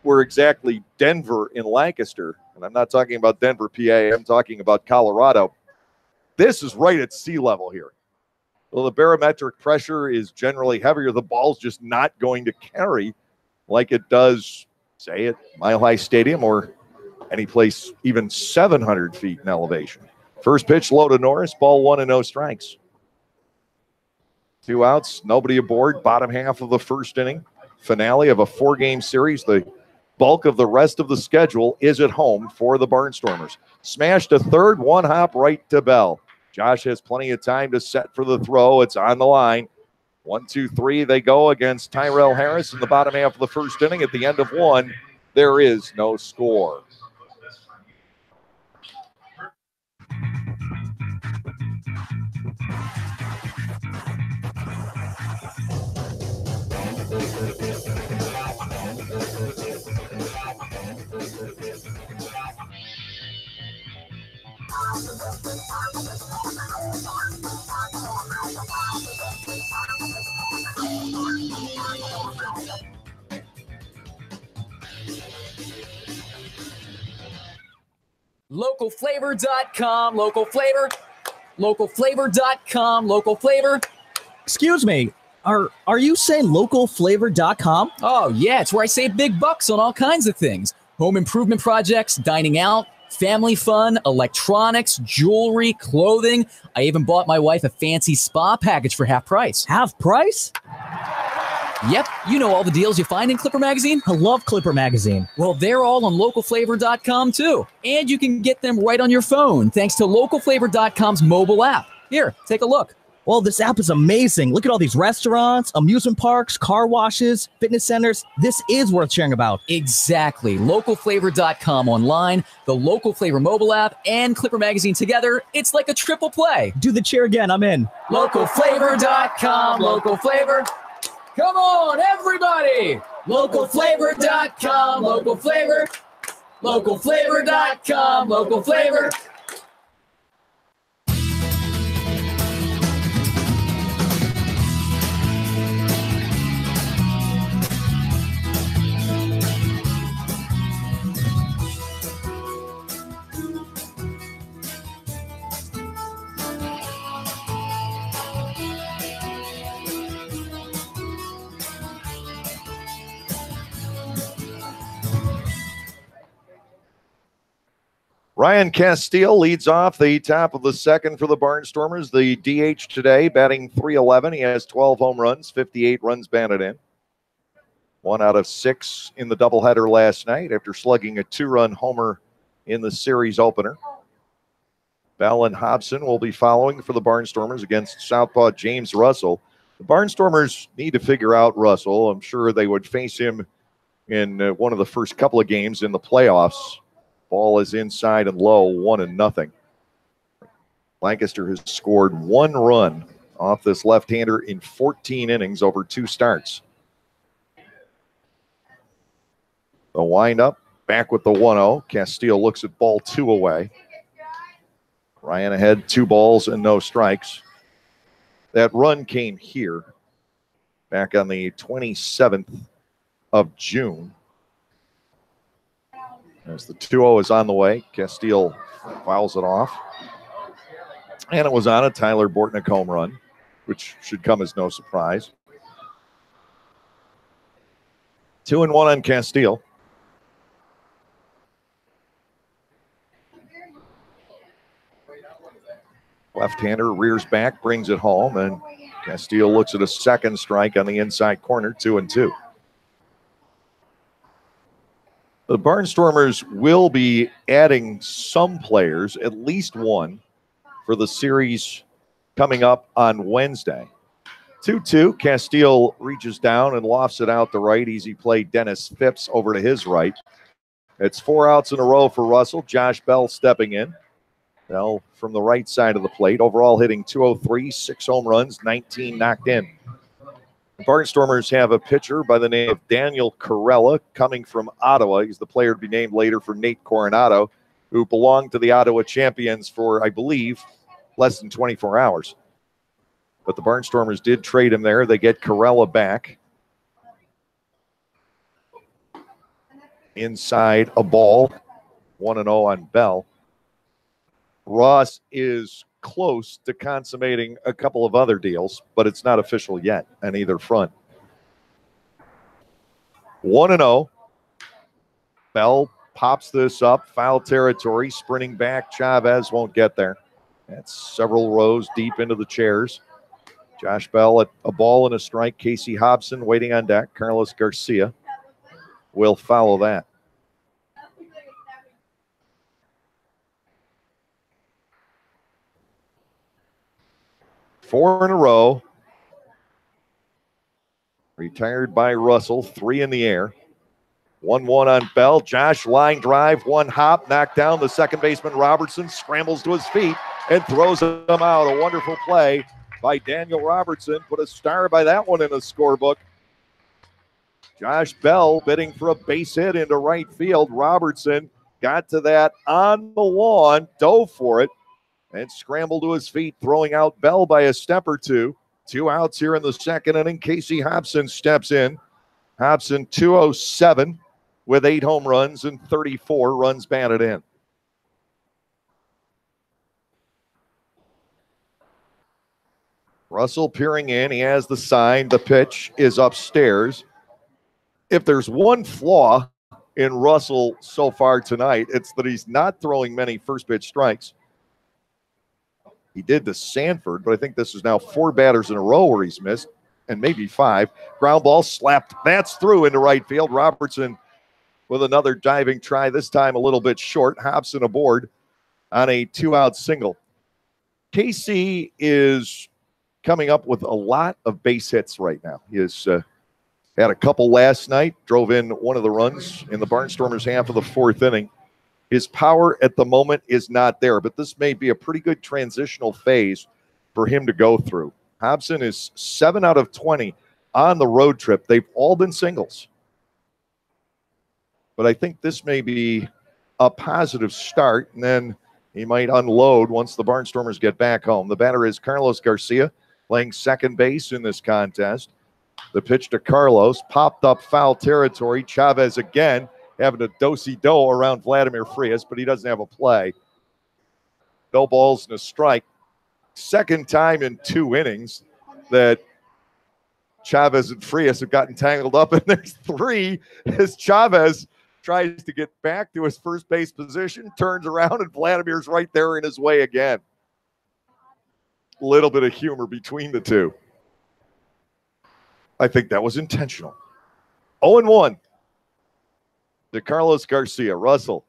we're exactly Denver in Lancaster, and I'm not talking about Denver, PA, I'm talking about Colorado. This is right at sea level here. Well, the barometric pressure is generally heavier. The ball's just not going to carry like it does, say, at Mile High Stadium or any place even 700 feet in elevation. First pitch low to Norris, ball 1 and no strikes. 2 outs, nobody aboard, bottom half of the first inning. Finale of a 4-game series. The bulk of the rest of the schedule is at home for the Barnstormers. Smash to third, 1 hop right to Bell. Josh has plenty of time to set for the throw. It's on the line. 1, 2, 3, they go against Tyrell Harris in the bottom half of the first inning. At the end of 1, there is no score. Localflavor.com, local flavor. Localflavor.com, local flavor. Excuse me, are you saying localflavor.com? Oh, yeah, it's where I save big bucks on all kinds of things. Home improvement projects, dining out, family fun, electronics, jewelry, clothing. I even bought my wife a fancy spa package for half price. Half price? Yep, you know all the deals you find in Clipper Magazine. I love Clipper Magazine. Well, they're all on localflavor.com too. And you can get them right on your phone thanks to localflavor.com's mobile app. Here, take a look. Well, this app is amazing. Look at all these restaurants, amusement parks, car washes, fitness centers. This is worth sharing about. Exactly. Localflavor.com online, the Local Flavor mobile app, and Clipper Magazine together. It's like a triple play. Do the cheer again. I'm in. Localflavor.com, local flavor. Come on, everybody! Localflavor.com, local flavor. Localflavor.com, local flavor. Ryan Castile leads off the top of the second for the Barnstormers. The DH today, batting .311. He has 12 home runs, 58 runs batted in. 1 out of 6 in the doubleheader last night after slugging a 2-run homer in the series opener. Bell and Hobson will be following for the Barnstormers against Southpaw James Russell. The Barnstormers need to figure out Russell. I'm sure they would face him in one of the first couple of games in the playoffs. Ball is inside and low, 1-0. Lancaster has scored 1 run off this left-hander in 14 innings over 2 starts. The windup, back with the 1-0. Castile looks at ball 2 away. Ryan ahead, 2 balls and no strikes. That run came here back on the 27th of June. As the 2-0 is on the way, Castile fouls it off. And it was on a Tyler Bortnick home run, which should come as no surprise. 2-1 on Castile. Left-hander rears back, brings it home, and Castile looks at a second strike on the inside corner, 2-2. The Barnstormers will be adding some players, at least one, for the series coming up on Wednesday. 2-2, Castile reaches down and lofts it out the right. Easy play, Dennis Phipps over to his right. It's 4 outs in a row for Russell. Josh Bell stepping in. Bell from the right side of the plate. Overall hitting .203, 6 home runs, 19 knocked in. The Barnstormers have a pitcher by the name of Daniel Corella coming from Ottawa. He's the player to be named later for Nate Coronado, who belonged to the Ottawa Champions for, I believe, less than 24 hours. But the Barnstormers did trade him there. They get Corella back. Inside a ball, 1-0 on Bell. Ross is close to consummating a couple of other deals, but it's not official yet on either front. 1-0. Bell pops this up, foul territory, sprinting back. Chavez won't get there. That's several rows deep into the chairs. Josh Bell at a ball and a strike. Casey Hobson waiting on deck. Carlos Garcia will follow that. Four in a row. Retired by Russell. 3 in the air. 1-1 on Bell. Josh line drive. 1 hop. Knocked down. The second baseman Robertson scrambles to his feet and throws him out. A wonderful play by Daniel Robertson. Put a star by that one in the scorebook. Josh Bell bidding for a base hit into right field. Robertson got to that on the lawn, dove for it, and scrambled to his feet, throwing out Bell by a step or two. 2 outs here in the second inning. Casey Hobson steps in. Hobson 207 with 8 home runs and 34 runs batted in. Russell peering in. He has the sign. The pitch is upstairs. If there's one flaw in Russell so far tonight, it's that he's not throwing many first pitch strikes. He did to Sanford, but I think this is now 4 batters in a row where he's missed, and maybe 5. Ground ball slapped. That's through into right field. Robertson with another diving try, this time a little bit short. Hobson aboard on a 2-out single. KC is coming up with a lot of base hits right now. He has had a couple last night, drove in one of the runs in the Barnstormers half of the 4th inning. His power at the moment is not there, but this may be a pretty good transitional phase for him to go through. Hobson is 7 out of 20 on the road trip. They've all been singles. But I think this may be a positive start, and then he might unload once the Barnstormers get back home. The batter is Carlos Garcia, playing second base in this contest. The pitch to Carlos, popped up foul territory. Chavez again having a do-si-do around Vladimir Frias, but he doesn't have a play. No balls and a strike. Second time in 2 innings that Chavez and Frias have gotten tangled up, and there's 3 as Chavez tries to get back to his first base position, turns around, and Vladimir's right there in his way again. Little bit of humor between the two. I think that was intentional. 0-1 to Carlos Garcia. Russell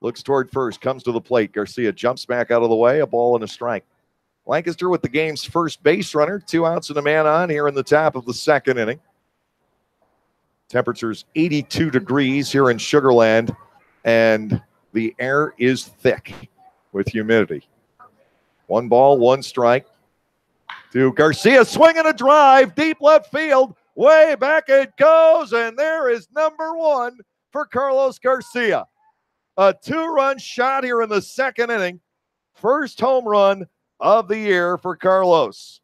Looks toward first, comes to the plate. Garcia jumps back out of the way, a ball and a strike. Lancaster with the game's first base runner, 2 outs and a man on here in the top of the second inning. Temperature's 82 degrees here in Sugar Land, and the air is thick with humidity. 1 ball, 1 strike to Garcia, swinging a drive, deep left field, way back it goes, and there is number 1 for Carlos Garcia. A 2-run shot here in the second inning. First home run of the year for Carlos.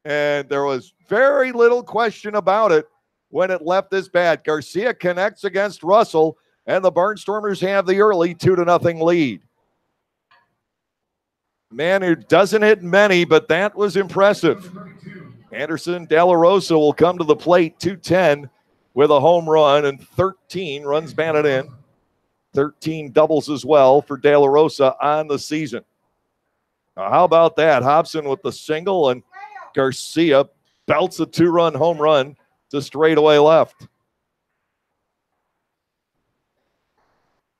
And there was very little question about it when it left his bat. Garcia connects against Russell, and the Barnstormers have the early 2-0 lead. Man who doesn't hit many, but that was impressive. Anderson De La Rosa will come to the plate, 210 with a home run and 13 runs batted in. 13 doubles as well for De La Rosa on the season. Now, how about that? Hobson with the single, and Garcia belts a 2-run home run to straightaway left.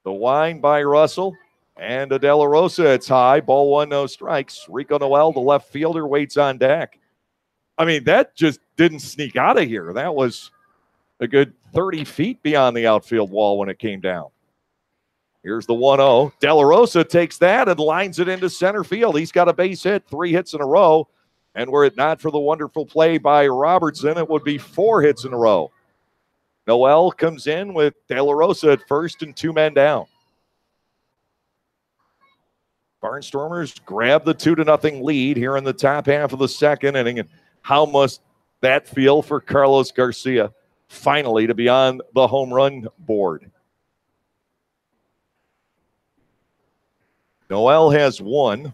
The wind by Russell and De La Rosa. It's high. Ball 1, no strikes. Rico Noel, the left fielder, waits on deck. I mean, that just didn't sneak out of here. That was a good 30 feet beyond the outfield wall when it came down. Here's the 1-0. De La Rosa takes that and lines it into center field. He's got a base hit, 3 hits in a row. And were it not for the wonderful play by Robertson, it would be 4 hits in a row. Noel comes in with De La Rosa at first and 2 men down. Barnstormers grab the 2-0 lead here in the top half of the second inning. And how must that feel for Carlos Garcia finally to be on the home run board? Noel has 1.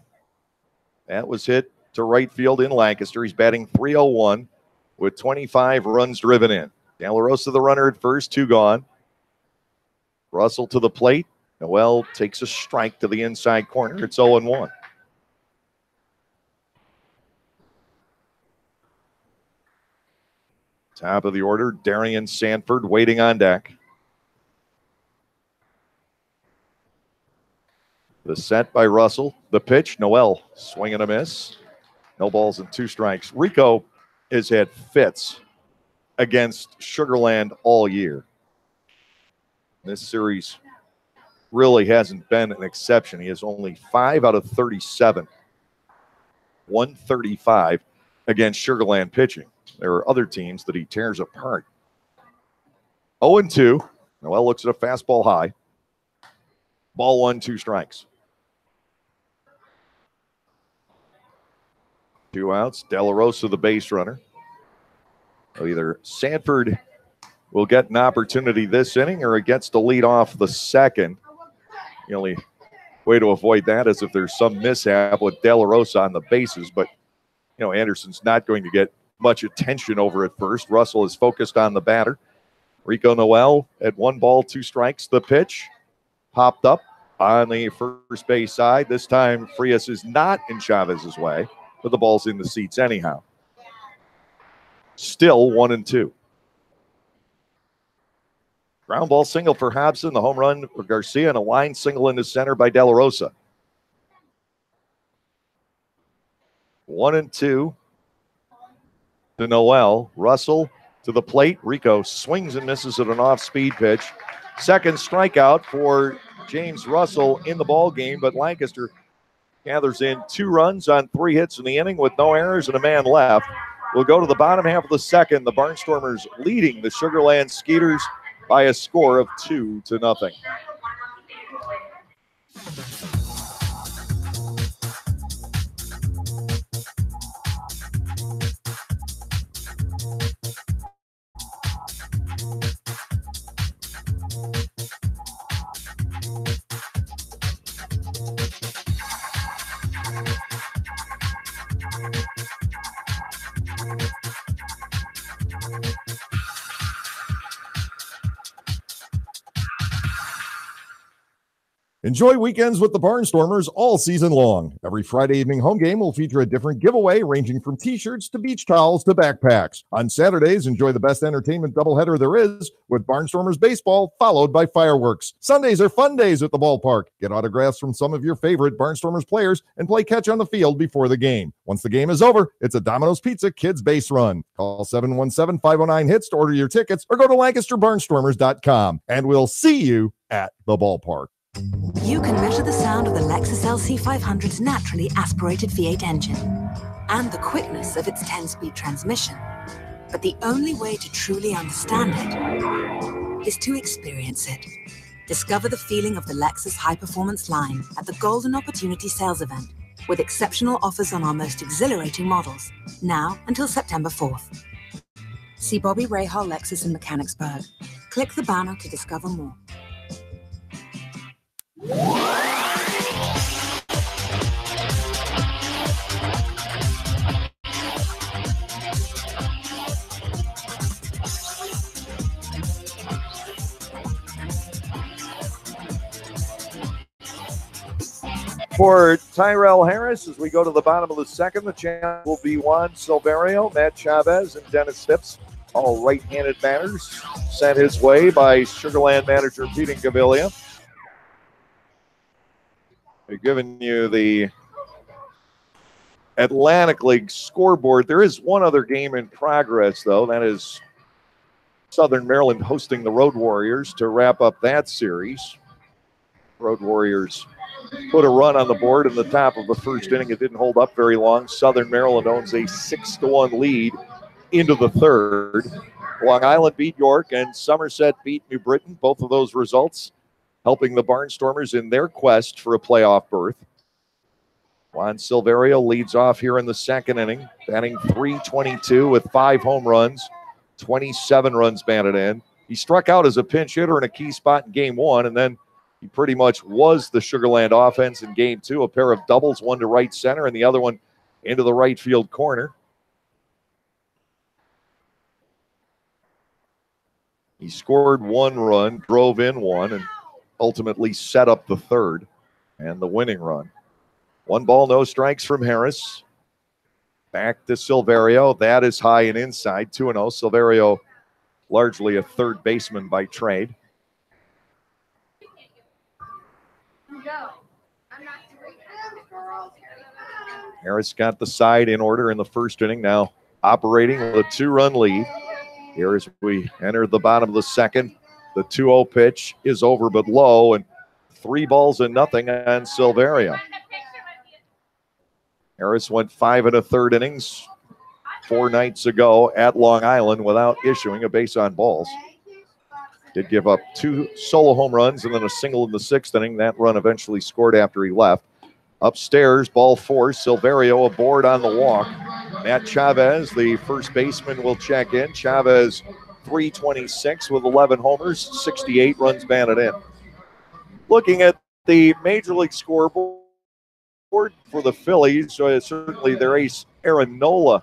That was hit to right field in Lancaster. He's batting .301 with 25 runs driven in. De La Rosa the runner at first, 2 gone. Russell to the plate. Noel takes a strike to the inside corner. It's 0-1. Top of the order, Darian Sanford waiting on deck. The set by Russell. The pitch, Noel swing and a miss. No balls and 2 strikes. Rico has had fits against Sugar Land all year. This series really hasn't been an exception. He has only 5 out of 37. 135 against Sugar Land pitching. There are other teams that he tears apart. 0-2. Noel looks at a fastball high. Ball 1, 2 strikes. 2 outs. De La Rosa, the base runner. So either Sanford will get an opportunity this inning or it gets to lead off the second. The only way to avoid that is if there's some mishap with De La Rosa on the bases. But, Anderson's not going to get much attention over at first. Russell is focused on the batter. Rico Noel at 1 ball, 2 strikes. The pitch popped up on the first base side. This time, Frias is not in Chavez's way, but the ball's in the seats anyhow. Still 1-2. Ground ball single for Hobson, the home run for Garcia, and a line single into center by De La Rosa. 1-2 to Noel. Russell to the plate. Rico swings and misses at an off-speed pitch. Second strikeout for James Russell in the ball game, but Lancaster gathers in 2 runs on 3 hits in the inning with no errors and a man left. We'll go to the bottom half of the second. The Barnstormers leading the Sugar Land Skeeters by a score of 2-0. Enjoy weekends with the Barnstormers all season long. Every Friday evening home game will feature a different giveaway ranging from t-shirts to beach towels to backpacks. On Saturdays, enjoy the best entertainment doubleheader there is with Barnstormers baseball followed by fireworks. Sundays are fun days at the ballpark. Get autographs from some of your favorite Barnstormers players and play catch on the field before the game. Once the game is over, it's a Domino's Pizza Kids Base Run. Call 717-509-HITS to order your tickets or go to LancasterBarnstormers.com, and we'll see you at the ballpark. You can measure the sound of the Lexus LC500's naturally aspirated V8 engine and the quickness of its 10-speed transmission. But the only way to truly understand it is to experience it. Discover the feeling of the Lexus high-performance line at the Golden Opportunity Sales Event with exceptional offers on our most exhilarating models, now until September 4th. See Bobby Rahal Lexus in Mechanicsburg. Click the banner to discover more. For Tyrell Harris, as we go to the bottom of the second, the champ will be Juan Silverio, Matt Chavez, and Dennis Phipps. All right-handed batters sent his way by Sugarland manager Pete Gavilia. They're giving you the Atlantic League scoreboard. There is one other game in progress, though. That is Southern Maryland hosting the Road Warriors to wrap up that series. Road Warriors put a run on the board in the top of the first inning. It didn't hold up very long. Southern Maryland owns a 6-1 lead into the third. Long Island beat York and Somerset beat New Britain. Both of those results helping the Barnstormers in their quest for a playoff berth. Juan Silverio leads off here in the second inning, batting .322 with 5 home runs, 27 runs batted in. He struck out as a pinch hitter in a key spot in game 1, and then he pretty much was the Sugarland offense in game 2, a pair of doubles, one to right center and the other one into the right field corner. He scored 1 run, drove in 1, and ultimately set up the third and the winning run. 1 ball, no strikes from Harris. Back to Silverio. That is high and inside, 2-0. Silverio, largely a third baseman by trade. Harris got the side in order in the first inning, now operating with a 2-run lead. Here as we enter the bottom of the second, the 2-0 pitch is over but low, and 3 balls and nothing on Silverio. Harris went 5 1/3 innings 4 nights ago at Long Island without issuing a base on balls. Did give up 2 solo home runs and then a single in the 6th inning. That run eventually scored after he left. Upstairs, ball 4, Silverio aboard on the walk. Matt Chavez, the first baseman, will check in. Chavez, .326 with 11 homers, 68 runs batted in. Looking at the Major League scoreboard for the Phillies, certainly their ace, Aaron Nola,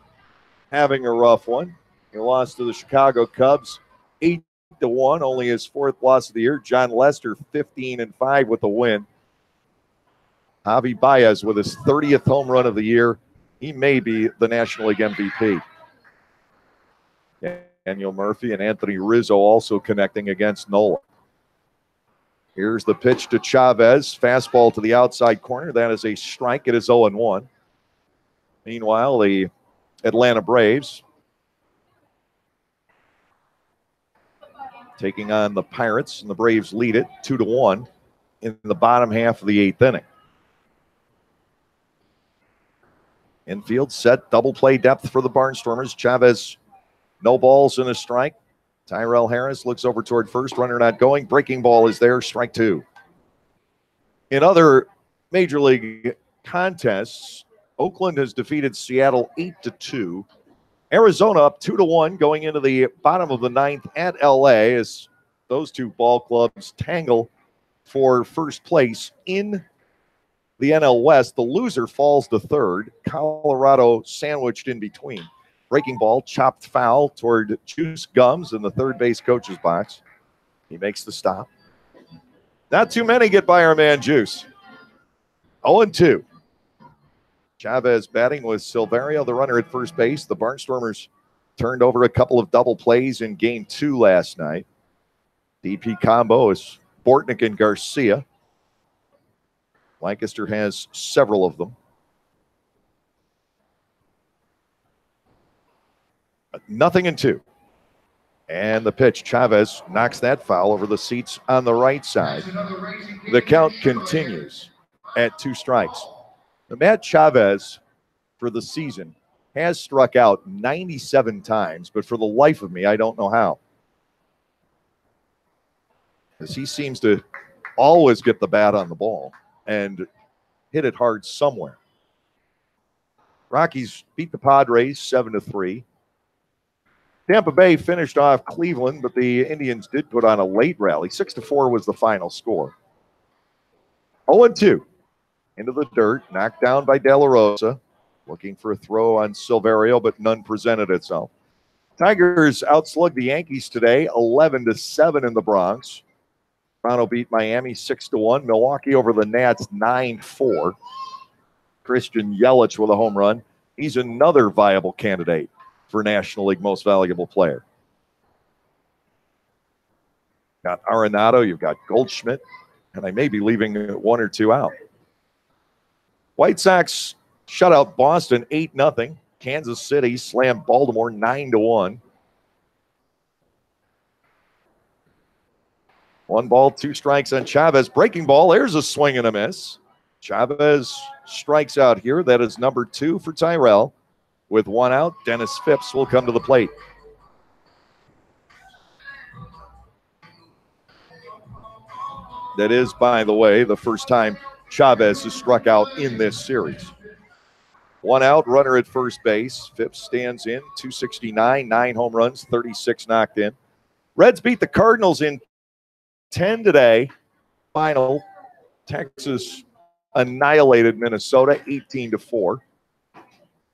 having a rough one. He lost to the Chicago Cubs 8-1, only his 4th loss of the year. John Lester, 15-5 with the win. Javi Baez with his 30th home run of the year. He may be the National League MVP. Daniel Murphy and Anthony Rizzo also connecting against Nola. Here's the pitch to Chavez. Fastball to the outside corner. That is a strike. It is 0-1. Meanwhile, the Atlanta Braves taking on the Pirates, and the Braves lead it 2-1 in the bottom half of the 8th inning. Infield set, double play depth for the Barnstormers. Chavez, no balls and a strike. Tyrell Harris looks over toward first, runner not going. Breaking ball is there, strike 2. In other Major League contests, Oakland has defeated Seattle 8-2. Arizona up 2-1 going into the bottom of the 9th at LA as those two ball clubs tangle for first place in the NL West. The loser falls to third. Colorado sandwiched in between. Breaking ball, chopped foul toward Juice Gums in the third base coach's box. He makes the stop. Not too many get by our man Juice. 0-2. Chavez batting with Silverio, the runner at first base. The Barnstormers turned over a couple of double plays in game 2 last night. DP combo is Bortnick and Garcia. Lancaster has several of them. 0-2. And the pitch, Chavez knocks that foul over the seats on the right side. The count continues at 2 strikes. Now, Matt Chavez, for the season, has struck out 97 times, but for the life of me, I don't know how. Because he seems to always get the bat on the ball and hit it hard somewhere. Rockies beat the Padres 7-3. Tampa Bay finished off Cleveland, but the Indians did put on a late rally. 6-4 was the final score. 0-2. Into the dirt, knocked down by De La Rosa. Looking for a throw on Silverio, but none presented itself. Tigers outslugged the Yankees today, 11-7 in the Bronx. Toronto beat Miami 6-1. Milwaukee over the Nats 9-4. Christian Yelich with a home run. He's another viable candidate for National League Most Valuable Player. Got Arenado, you've got Goldschmidt, and I may be leaving 1 or 2 out. White Sox shut out Boston 8-0. Kansas City slammed Baltimore 9-1. 1 ball, 2 strikes on Chavez. Breaking ball, there's a swing and a miss. Chavez strikes out here. That is number 2 for Tyrell. With 1 out, Dennis Phipps will come to the plate. That is, by the way, the first time Chavez has struck out in this series. 1 out, runner at first base. Phipps stands in, 269, 9 home runs, 36 knocked in. Reds beat the Cardinals in 10 today. Final, Texas annihilated Minnesota 18-4.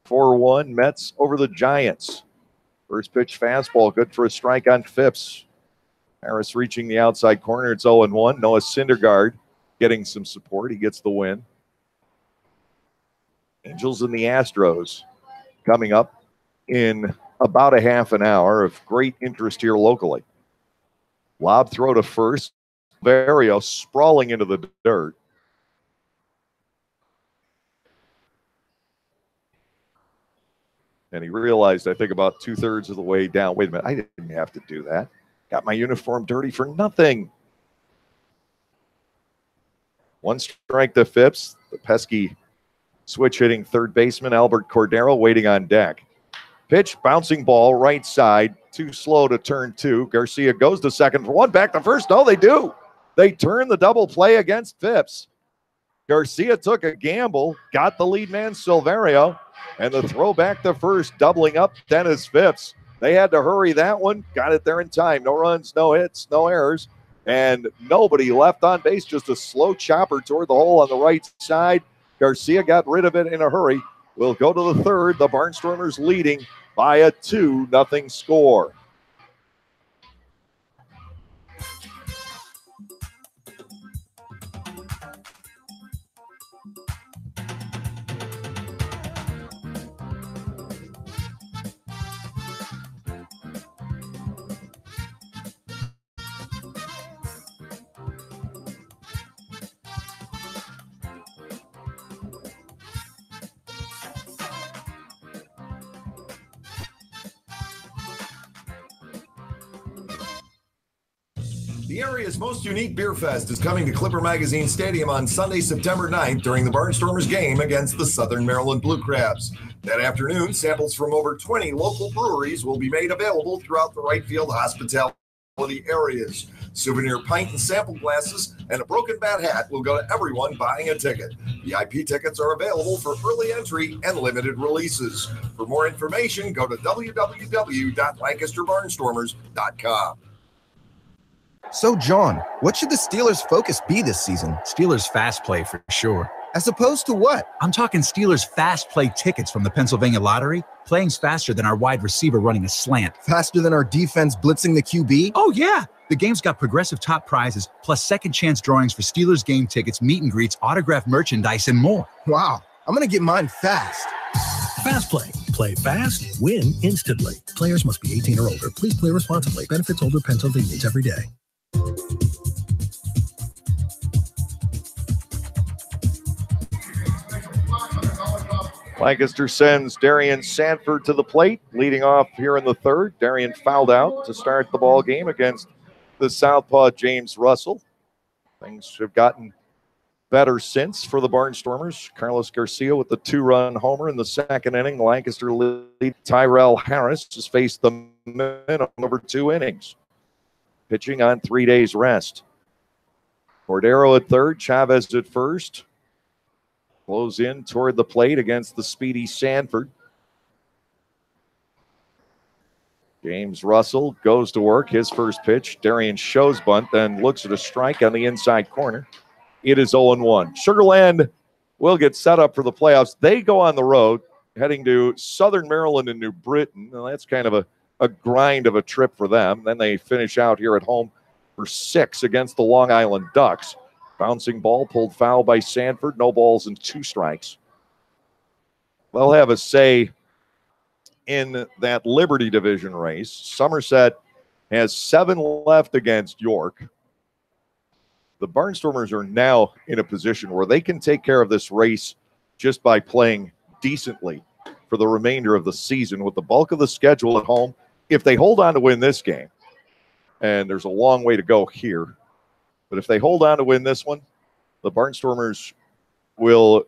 4-1 Mets over the Giants. First pitch fastball, good for a strike on Phipps. Harris reaching the outside corner. It's 0-1. Noah Syndergaard getting some support. He gets the win. Angels and the Astros coming up in about a half an hour of great interest here locally. Lob throw to first. Vario sprawling into the dirt. And he realized, I think, about 2/3 of the way down, wait a minute, I didn't have to do that. Got my uniform dirty for nothing. 1 strike to Phipps. The pesky switch-hitting third baseman, Albert Cordero, waiting on deck. Pitch, bouncing ball, right side. Too slow to turn 2. Garcia goes to second for 1. Back to first. No, they do. They turn the double play against Phipps. Garcia took a gamble, got the lead man, Silverio, and the throw back to first, doubling up Dennis Phipps. They had to hurry that one, got it there in time. No runs, no hits, no errors, and nobody left on base, just a slow chopper toward the hole on the right side. Garcia got rid of it in a hurry. We'll go to the third. The Barnstormers leading by a 2-0 score. The area's most unique beer fest is coming to Clipper Magazine Stadium on Sunday, September 9th during the Barnstormers game against the Southern Maryland Blue Crabs. That afternoon, samples from over 20 local breweries will be made available throughout the right field hospitality areas. Souvenir pint and sample glasses and a broken bat hat will go to everyone buying a ticket. VIP tickets are available for early entry and limited releases. For more information, go to www.lancasterbarnstormers.com. So, John, what should the Steelers' focus be this season? Steelers fast play for sure. As opposed to what? I'm talking Steelers fast play tickets from the Pennsylvania Lottery. Playing's faster than our wide receiver running a slant. Faster than our defense blitzing the QB? Oh, yeah. The game's got progressive top prizes, plus second chance drawings for Steelers game tickets, meet and greets, autographed merchandise, and more. Wow. I'm going to get mine fast. Fast Play. Play fast, win instantly. Players must be 18 or older. Please play responsibly. Benefits older Pennsylvanians every day. Lancaster sends Darian Sanford to the plate, leading off here in the third. Darian fouled out to start the ball game against the southpaw James Russell. Things have gotten better since for the Barnstormers. Carlos Garcia with the 2-run homer in the second inning. Lancaster lead. Tyrell Harris has faced the minimum over 2 innings, pitching on 3 days rest. Cordero at third, Chavez at first. Blows in toward the plate against the speedy Sanford. James Russell goes to work. His first pitch, Darian shows bunt, then looks at a strike on the inside corner. It is 0-1. Sugar Land will get set up for the playoffs. They go on the road, heading to Southern Maryland and New Britain. Well, that's kind of a grind of a trip for them. Then they finish out here at home for 6 against the Long Island Ducks. Bouncing ball pulled foul by Sanford. No balls and 2 strikes. They'll have a say in that Liberty Division race. Somerset has 7 left against York. The Barnstormers are now in a position where they can take care of this race just by playing decently for the remainder of the season with the bulk of the schedule at home. If they hold on to win this game, and there's a long way to go here, but if they hold on to win this one, the Barnstormers will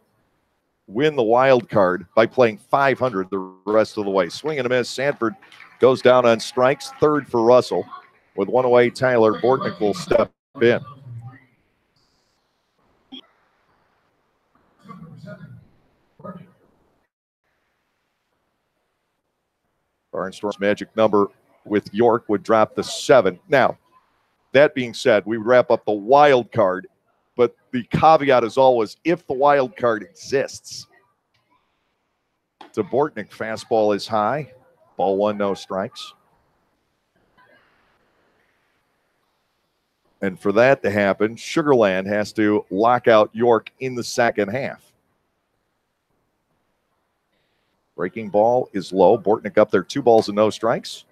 win the wild card by playing 500 the rest of the way. Swing and a miss. Sanford goes down on strikes. Third for Russell. With 1 away, Tyler Bortnick will step in. Barnstorm's magic number with York would drop to 7. Now, that being said, we wrap up the wild card, but the caveat is always if the wild card exists. To Bortnick, fastball is high. Ball 1, no strikes. And for that to happen, Sugar Land has to lock out York in the second half. Breaking ball is low. Bortnick up there, 2 balls and no strikes.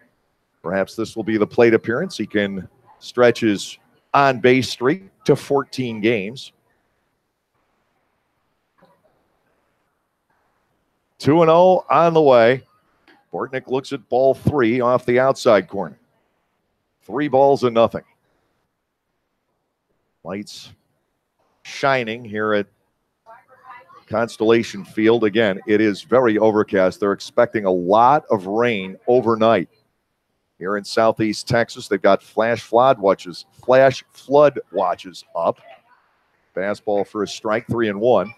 Perhaps this will be the plate appearance. He can stretch his on-base streak to 14 games. 2-0 on the way. Bortnick looks at ball 3 off the outside corner. 3 balls and nothing. Lights shining here at Constellation Field. Again, it is very overcast. They're expecting a lot of rain overnight. Here in southeast Texas, they've got flash flood watches up. Fastball for a strike, 3-1.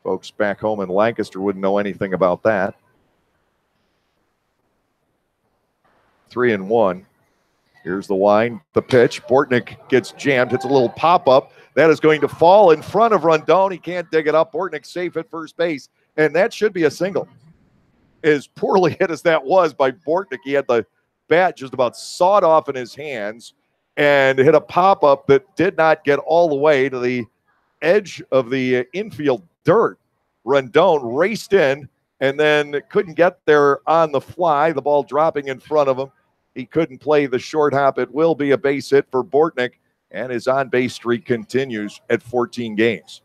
Folks back home in Lancaster wouldn't know anything about that. 3-1. Here's the wind, the pitch. Bortnick gets jammed, hits a little pop-up. That is going to fall in front of Rondon. He can't dig it up. Bortnick safe at first base, and that should be a single. As poorly hit as that was by Bortnick, he had the bat just about sawed off in his hands and hit a pop-up that did not get all the way to the edge of the infield dirt. Rondon raced in and then couldn't get there on the fly, the ball dropping in front of him. He couldn't play the short hop. It will be a base hit for Bortnick, and his on-base streak continues at 14 games.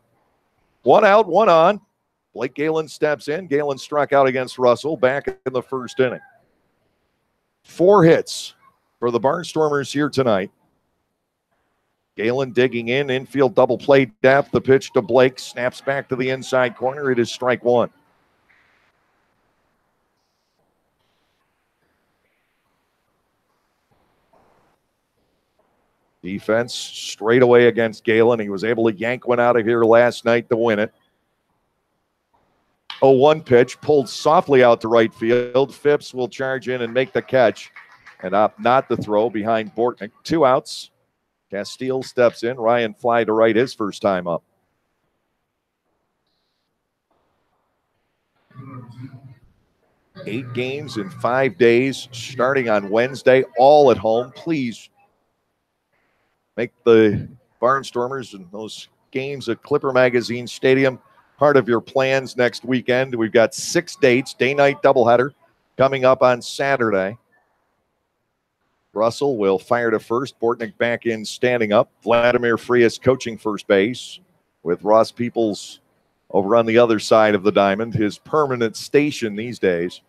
1 out, 1 on. Blake Galen steps in. Galen struck out against Russell back in the first inning. 4 hits for the Barnstormers here tonight. Galen digging in, infield double play depth. The pitch to Blake, snaps back to the inside corner. It is strike 1. Defense straight away against Galen. He was able to yank one out of here last night to win it. 0-1 pitch, pulled softly out to right field. Phipps will charge in and make the catch and opt not to throw behind Bortnick. 2 outs. Castile steps in. Ryan Fly to right his first time up. 8 games in 5 days, starting on Wednesday, all at home. Please make the Barnstormers and those games at Clipper Magazine Stadium part of your plans next weekend. We've got 6 dates, day-night doubleheader coming up on Saturday. Russell will fire to first. Bortnick back in standing up. Vladimir Frias coaching first base with Ross Peoples over on the other side of the diamond, his permanent station these days.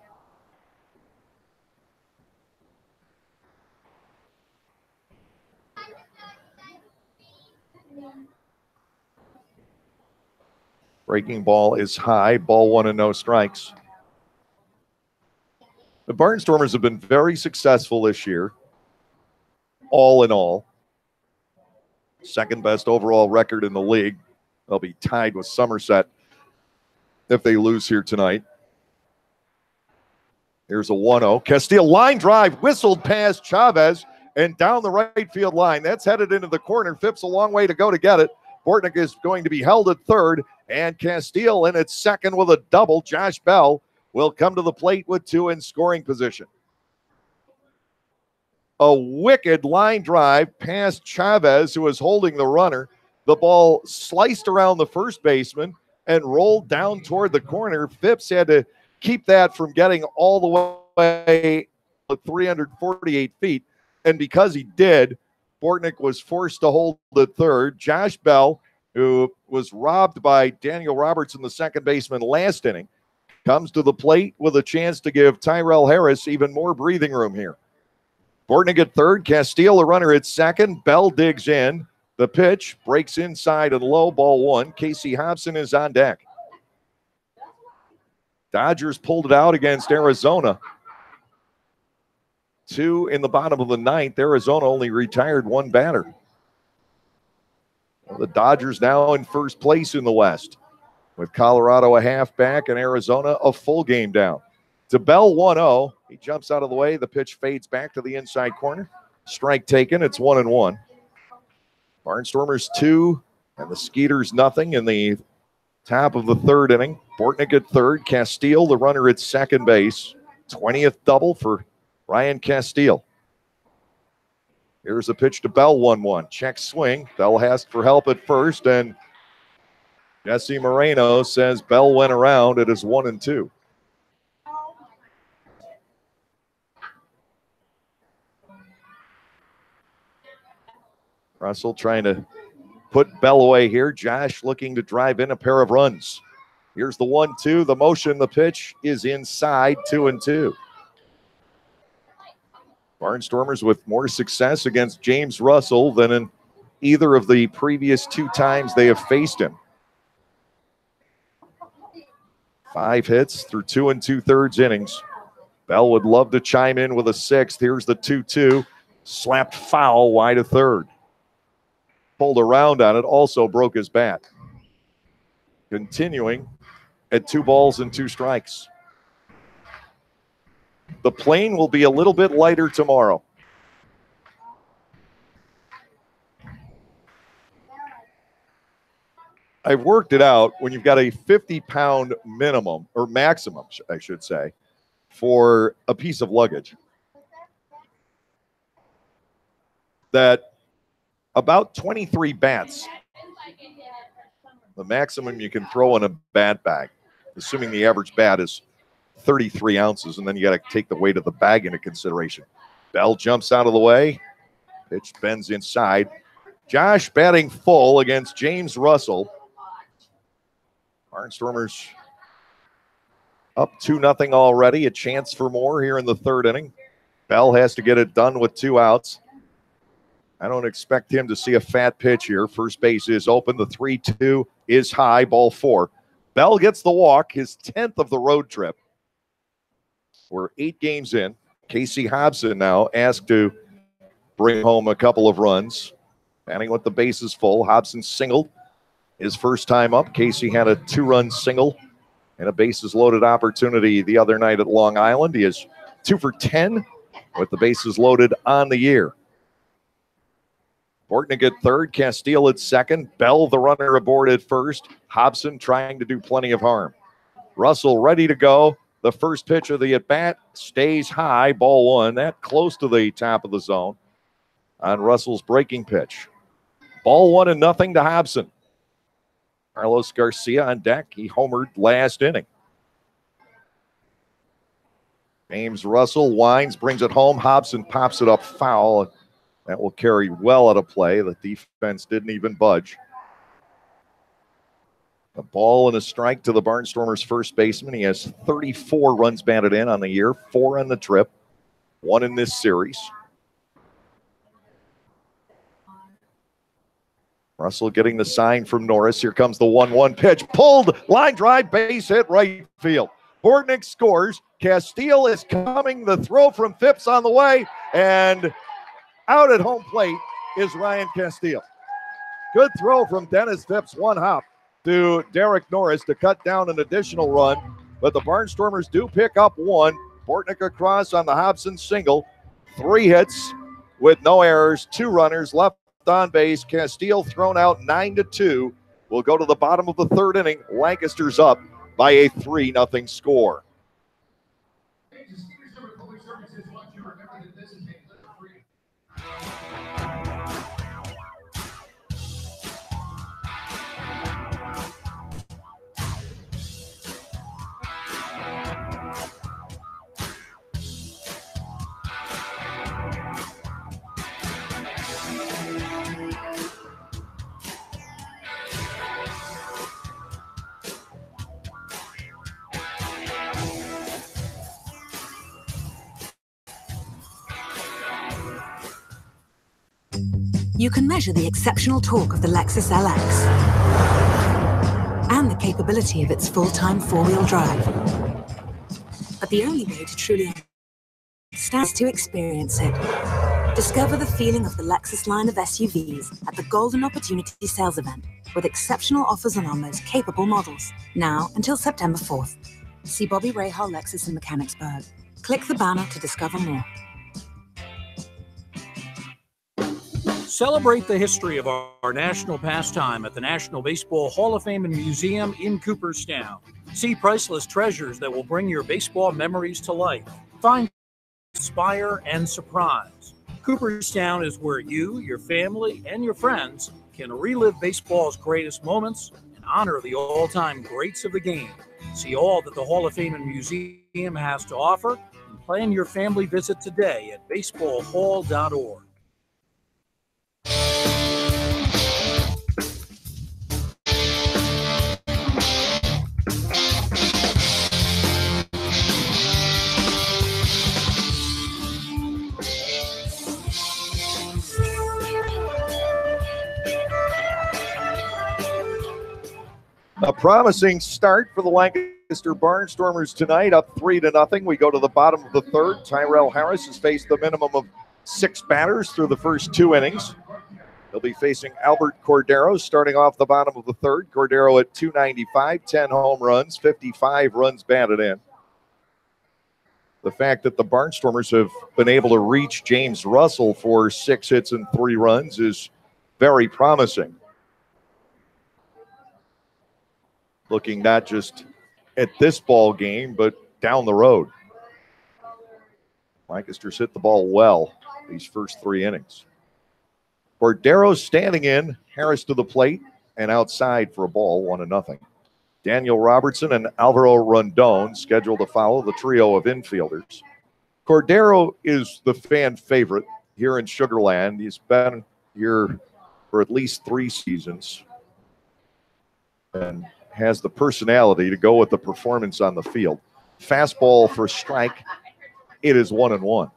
Breaking ball is high. Ball 1 and no strikes. The Barnstormers have been very successful this year, all in all. Second best overall record in the league. They'll be tied with Somerset if they lose here tonight. Here's a 1-0. Castile line drive, whistled past Chavez and down the right field line. That's headed into the corner. Phipps a long way to go to get it. Bortnick is going to be held at third, and Castile in at second with a double. Josh Bell will come to the plate with 2 in scoring position. A wicked line drive past Chavez, who was holding the runner. The ball sliced around the first baseman and rolled down toward the corner. Phipps had to keep that from getting all the way to 348 feet, and because he did, Bortnick was forced to hold the third. Josh Bell, who was robbed by Daniel Robertson, the second baseman, last inning, comes to the plate with a chance to give Tyrell Harris even more breathing room here. Bortnick at third, Castile a runner at second. Bell digs in. The pitch breaks inside and low, ball 1. Casey Hobson is on deck. Dodgers pulled it out against Arizona. 2 in the bottom of the 9th. Arizona only retired 1 batter. Well, the Dodgers now in first place in the West, with Colorado a half back and Arizona a full game down. To Bell 1-0. He jumps out of the way. The pitch fades back to the inside corner. Strike taken. It's 1-1. Barnstormers 2 and the Skeeters nothing in the top of the 3rd inning. Bortnick at third. Castile, the runner at second base. 20th double for Ryan Castile. Here's a pitch to Bell, 1-1. Check swing. Bell asked for help at first, and Jesse Moreno says Bell went around. It is 1-2. Russell trying to put Bell away here. Josh looking to drive in a pair of runs. Here's the 1-2. The motion, the pitch is inside, 2-2. Barnstormers with more success against James Russell than in either of the previous 2 times they have faced him. 5 hits through 2 2/3 innings. Bell would love to chime in with a 6th. Here's the 2-2. Slapped foul wide of third. Pulled around on it, also broke his bat. Continuing at 2 balls and 2 strikes. The plane will be a little bit lighter tomorrow. I've worked it out. When you've got a 50-pound minimum, or maximum, I should say, for a piece of luggage, that about 23 bats, the maximum you can throw in a bat bag, assuming the average bat is 33 ounces, and then you got to take the weight of the bag into consideration. Bell jumps out of the way. Pitch bends inside. Josh batting full against James Russell. Barnstormers up 2-0 already. A chance for more here in the 3rd inning. Bell has to get it done with 2 outs. I don't expect him to see a fat pitch here. First base is open. The 3-2 is high, ball 4. Bell gets the walk, his 10th of the road trip. We're 8 games in. Casey Hobson now asked to bring home a couple of runs. Batting with the bases full. Hobson singled his first time up. Casey had a 2-run single and a bases loaded opportunity the other night at Long Island. He is 2 for 10 with the bases loaded on the year. Bortnick at third, Castile at second. Bell, the runner, aboard at first. Hobson trying to do plenty of harm. Russell ready to go. The first pitch of the at-bat stays high, ball one. That close to the top of the zone on Russell's breaking pitch. Ball 1-0 to Hobson. Carlos Garcia on deck. He homered last inning. James Russell winds, brings it home. Hobson pops it up foul. That will carry well out of play. The defense didn't even budge. A ball and a strike to the Barnstormers' first baseman. He has 34 runs batted in on the year, 4 on the trip, 1 in this series. Russell getting the sign from Norris. Here comes the 1-1 pitch. Pulled, line drive, base hit, right field. Bortnick scores. Castile is coming. The throw from Phipps on the way. And out at home plate is Ryan Castile. Good throw from Dennis Phipps. One hop to Derek Norris to cut down an additional run. But the Barnstormers do pick up 1. Bortnick across on the Hobson single. 3 hits with no errors. 2 runners left on base. Castile thrown out 9-2. We'll go to the bottom of the 3rd inning. Lancaster's up by a 3-0 score. You can measure the exceptional torque of the Lexus LX and the capability of its full-time 4-wheel drive. But the only way to truly understand is to experience it. Discover the feeling of the Lexus line of SUVs at the Golden Opportunity Sales Event with exceptional offers on our most capable models. Now until September 4th. See Bobby Rahal Lexus in Mechanicsburg. Click the banner to discover more. Celebrate the history of our national pastime at the National Baseball Hall of Fame and Museum in Cooperstown. See priceless treasures that will bring your baseball memories to life. Find, inspire, and surprise. Cooperstown is where you, your family, and your friends can relive baseball's greatest moments and honor the all-time greats of the game. See all that the Hall of Fame and Museum has to offer and plan your family visit today at baseballhall.org. A promising start for the Lancaster Barnstormers tonight, up 3-0. We go to the bottom of the 3rd. Tyrell Harris has faced the minimum of 6 batters through the first 2 innings. He'll be facing Albert Cordero starting off the bottom of the 3rd. Cordero at .295, 10 home runs, 55 runs batted in. The fact that the Barnstormers have been able to reach James Russell for 6 hits and 3 runs is very promising. Looking not just at this ball game, but down the road. Lancaster's hit the ball well these first 3 innings. Cordero standing in, Harris to the plate, and outside for a ball, 1-0. Daniel Robertson and Alvaro Rondon scheduled to follow the trio of infielders. Cordero is the fan favorite here in Sugar Land. He's been here for at least 3 seasons and has the personality to go with the performance on the field. Fastball for strike. It is 1-1.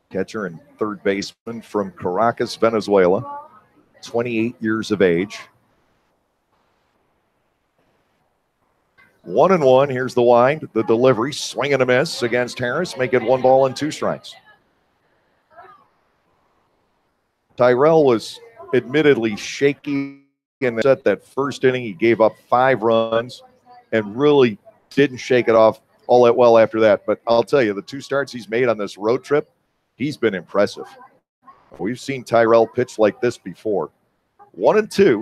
Catcher and third baseman from Caracas, Venezuela, 28 years of age. 1-1. Here's the wind, the delivery, swing and a miss against Harris. Make it 1 ball and 2 strikes. Tyrell was admittedly shaky in that first inning. He gave up 5 runs and really didn't shake it off all that well after that. But I'll tell you, the 2 starts he's made on this road trip, he's been impressive. We've seen Tyrell pitch like this before. 1-2.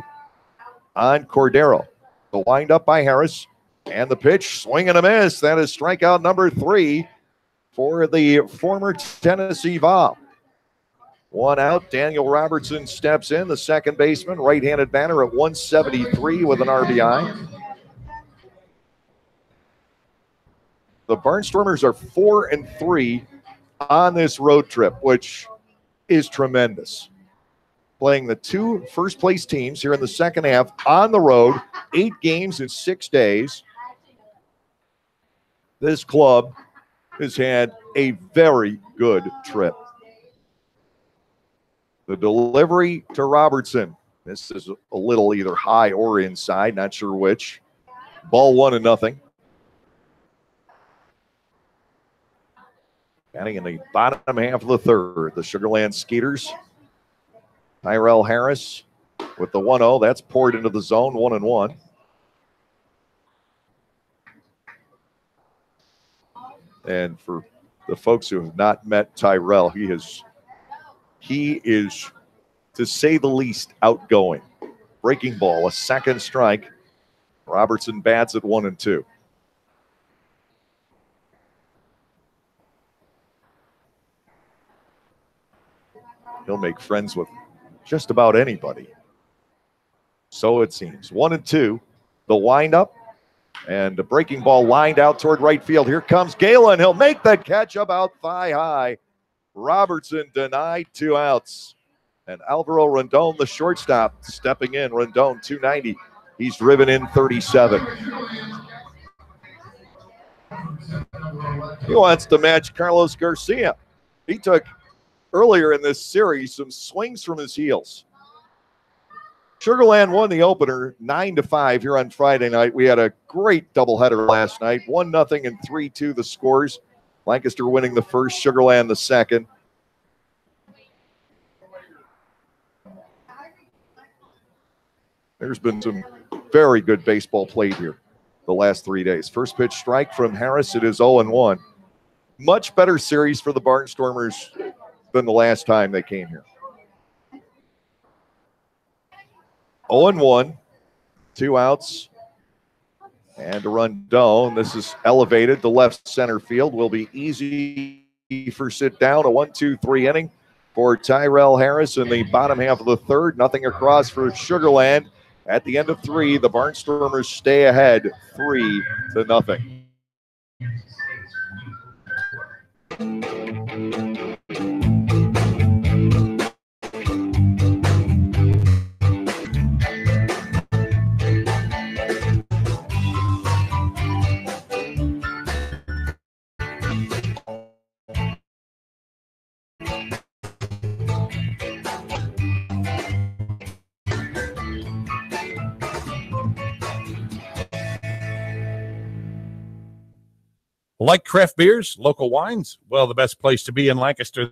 on Cordero. The windup by Harris. And the pitch, swing and a miss. That is strikeout number 3 for the former Tennessee Vol. 1 out. Daniel Robertson steps in, the second baseman, right-handed batter at 173 with an RBI. The Barnstormers are 4-3 on this road trip, which is tremendous. Playing the 2 first-place teams here in the second half on the road, 8 games in 6 days. This club has had a very good trip. The delivery to Robertson. This is a little either high or inside, not sure which. Ball 1-0. Batting in the bottom half of the third, the Sugar Land Skeeters. Tyrell Harris with the 1-0. That's poured into the zone, 1-1. And for the folks who have not met Tyrell, he is, to say the least, outgoing. Breaking ball, a second strike. Robertson bats at 1-2. He'll make friends with just about anybody. So it seems. 1-2. The windup. And the breaking ball lined out toward right field. Here comes Galen. He'll make the catch about thigh high. Robertson denied 2 outs. And Alvaro Rondon, the shortstop, stepping in. Rondon, 290. He's driven in 37. He wants to match Carlos Garcia. He took, earlier in this series, some swings from his heels. Sugar Land won the opener 9-5 here on Friday night. We had a great doubleheader last night. 1-0 and 3-2 the scores. Lancaster winning the first, Sugar Land the second. There's been some very good baseball played here the last 3 days. First pitch strike from Harris. It is 0-1. Much better series for the Barnstormers than the last time they came here. 0-1, 2 outs, and a run down. This is elevated to left center field. Will be easy for sit down. A 1-2-3 inning for Tyrell Harris in the bottom half of the third. Nothing across for Sugar Land. At the end of 3, the Barnstormers stay ahead 3-0. Like craft beers, local wines? Well, the best place to be in Lancaster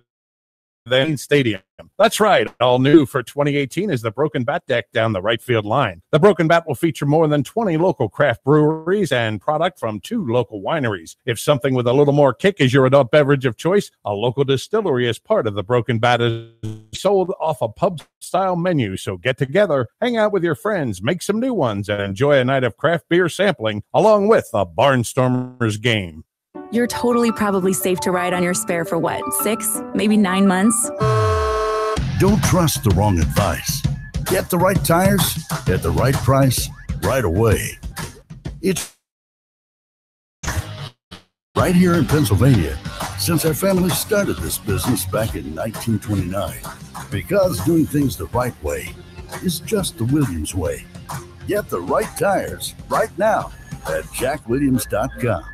than Stadium. That's right. All new for 2018 is the Broken Bat deck down the right field line. The Broken Bat will feature more than 20 local craft breweries and product from 2 local wineries. If something with a little more kick is your adult beverage of choice, a local distillery is part of the Broken Bat is sold off a pub-style menu. So get together, hang out with your friends, make some new ones, and enjoy a night of craft beer sampling along with a Barnstormers game. You're totally probably safe to ride on your spare for what, 6, maybe 9 months? Don't trust the wrong advice. Get the right tires at the right price right away. It's right here in Pennsylvania since our family started this business back in 1929. Because doing things the right way is just the Williams way. Get the right tires right now at jackwilliams.com.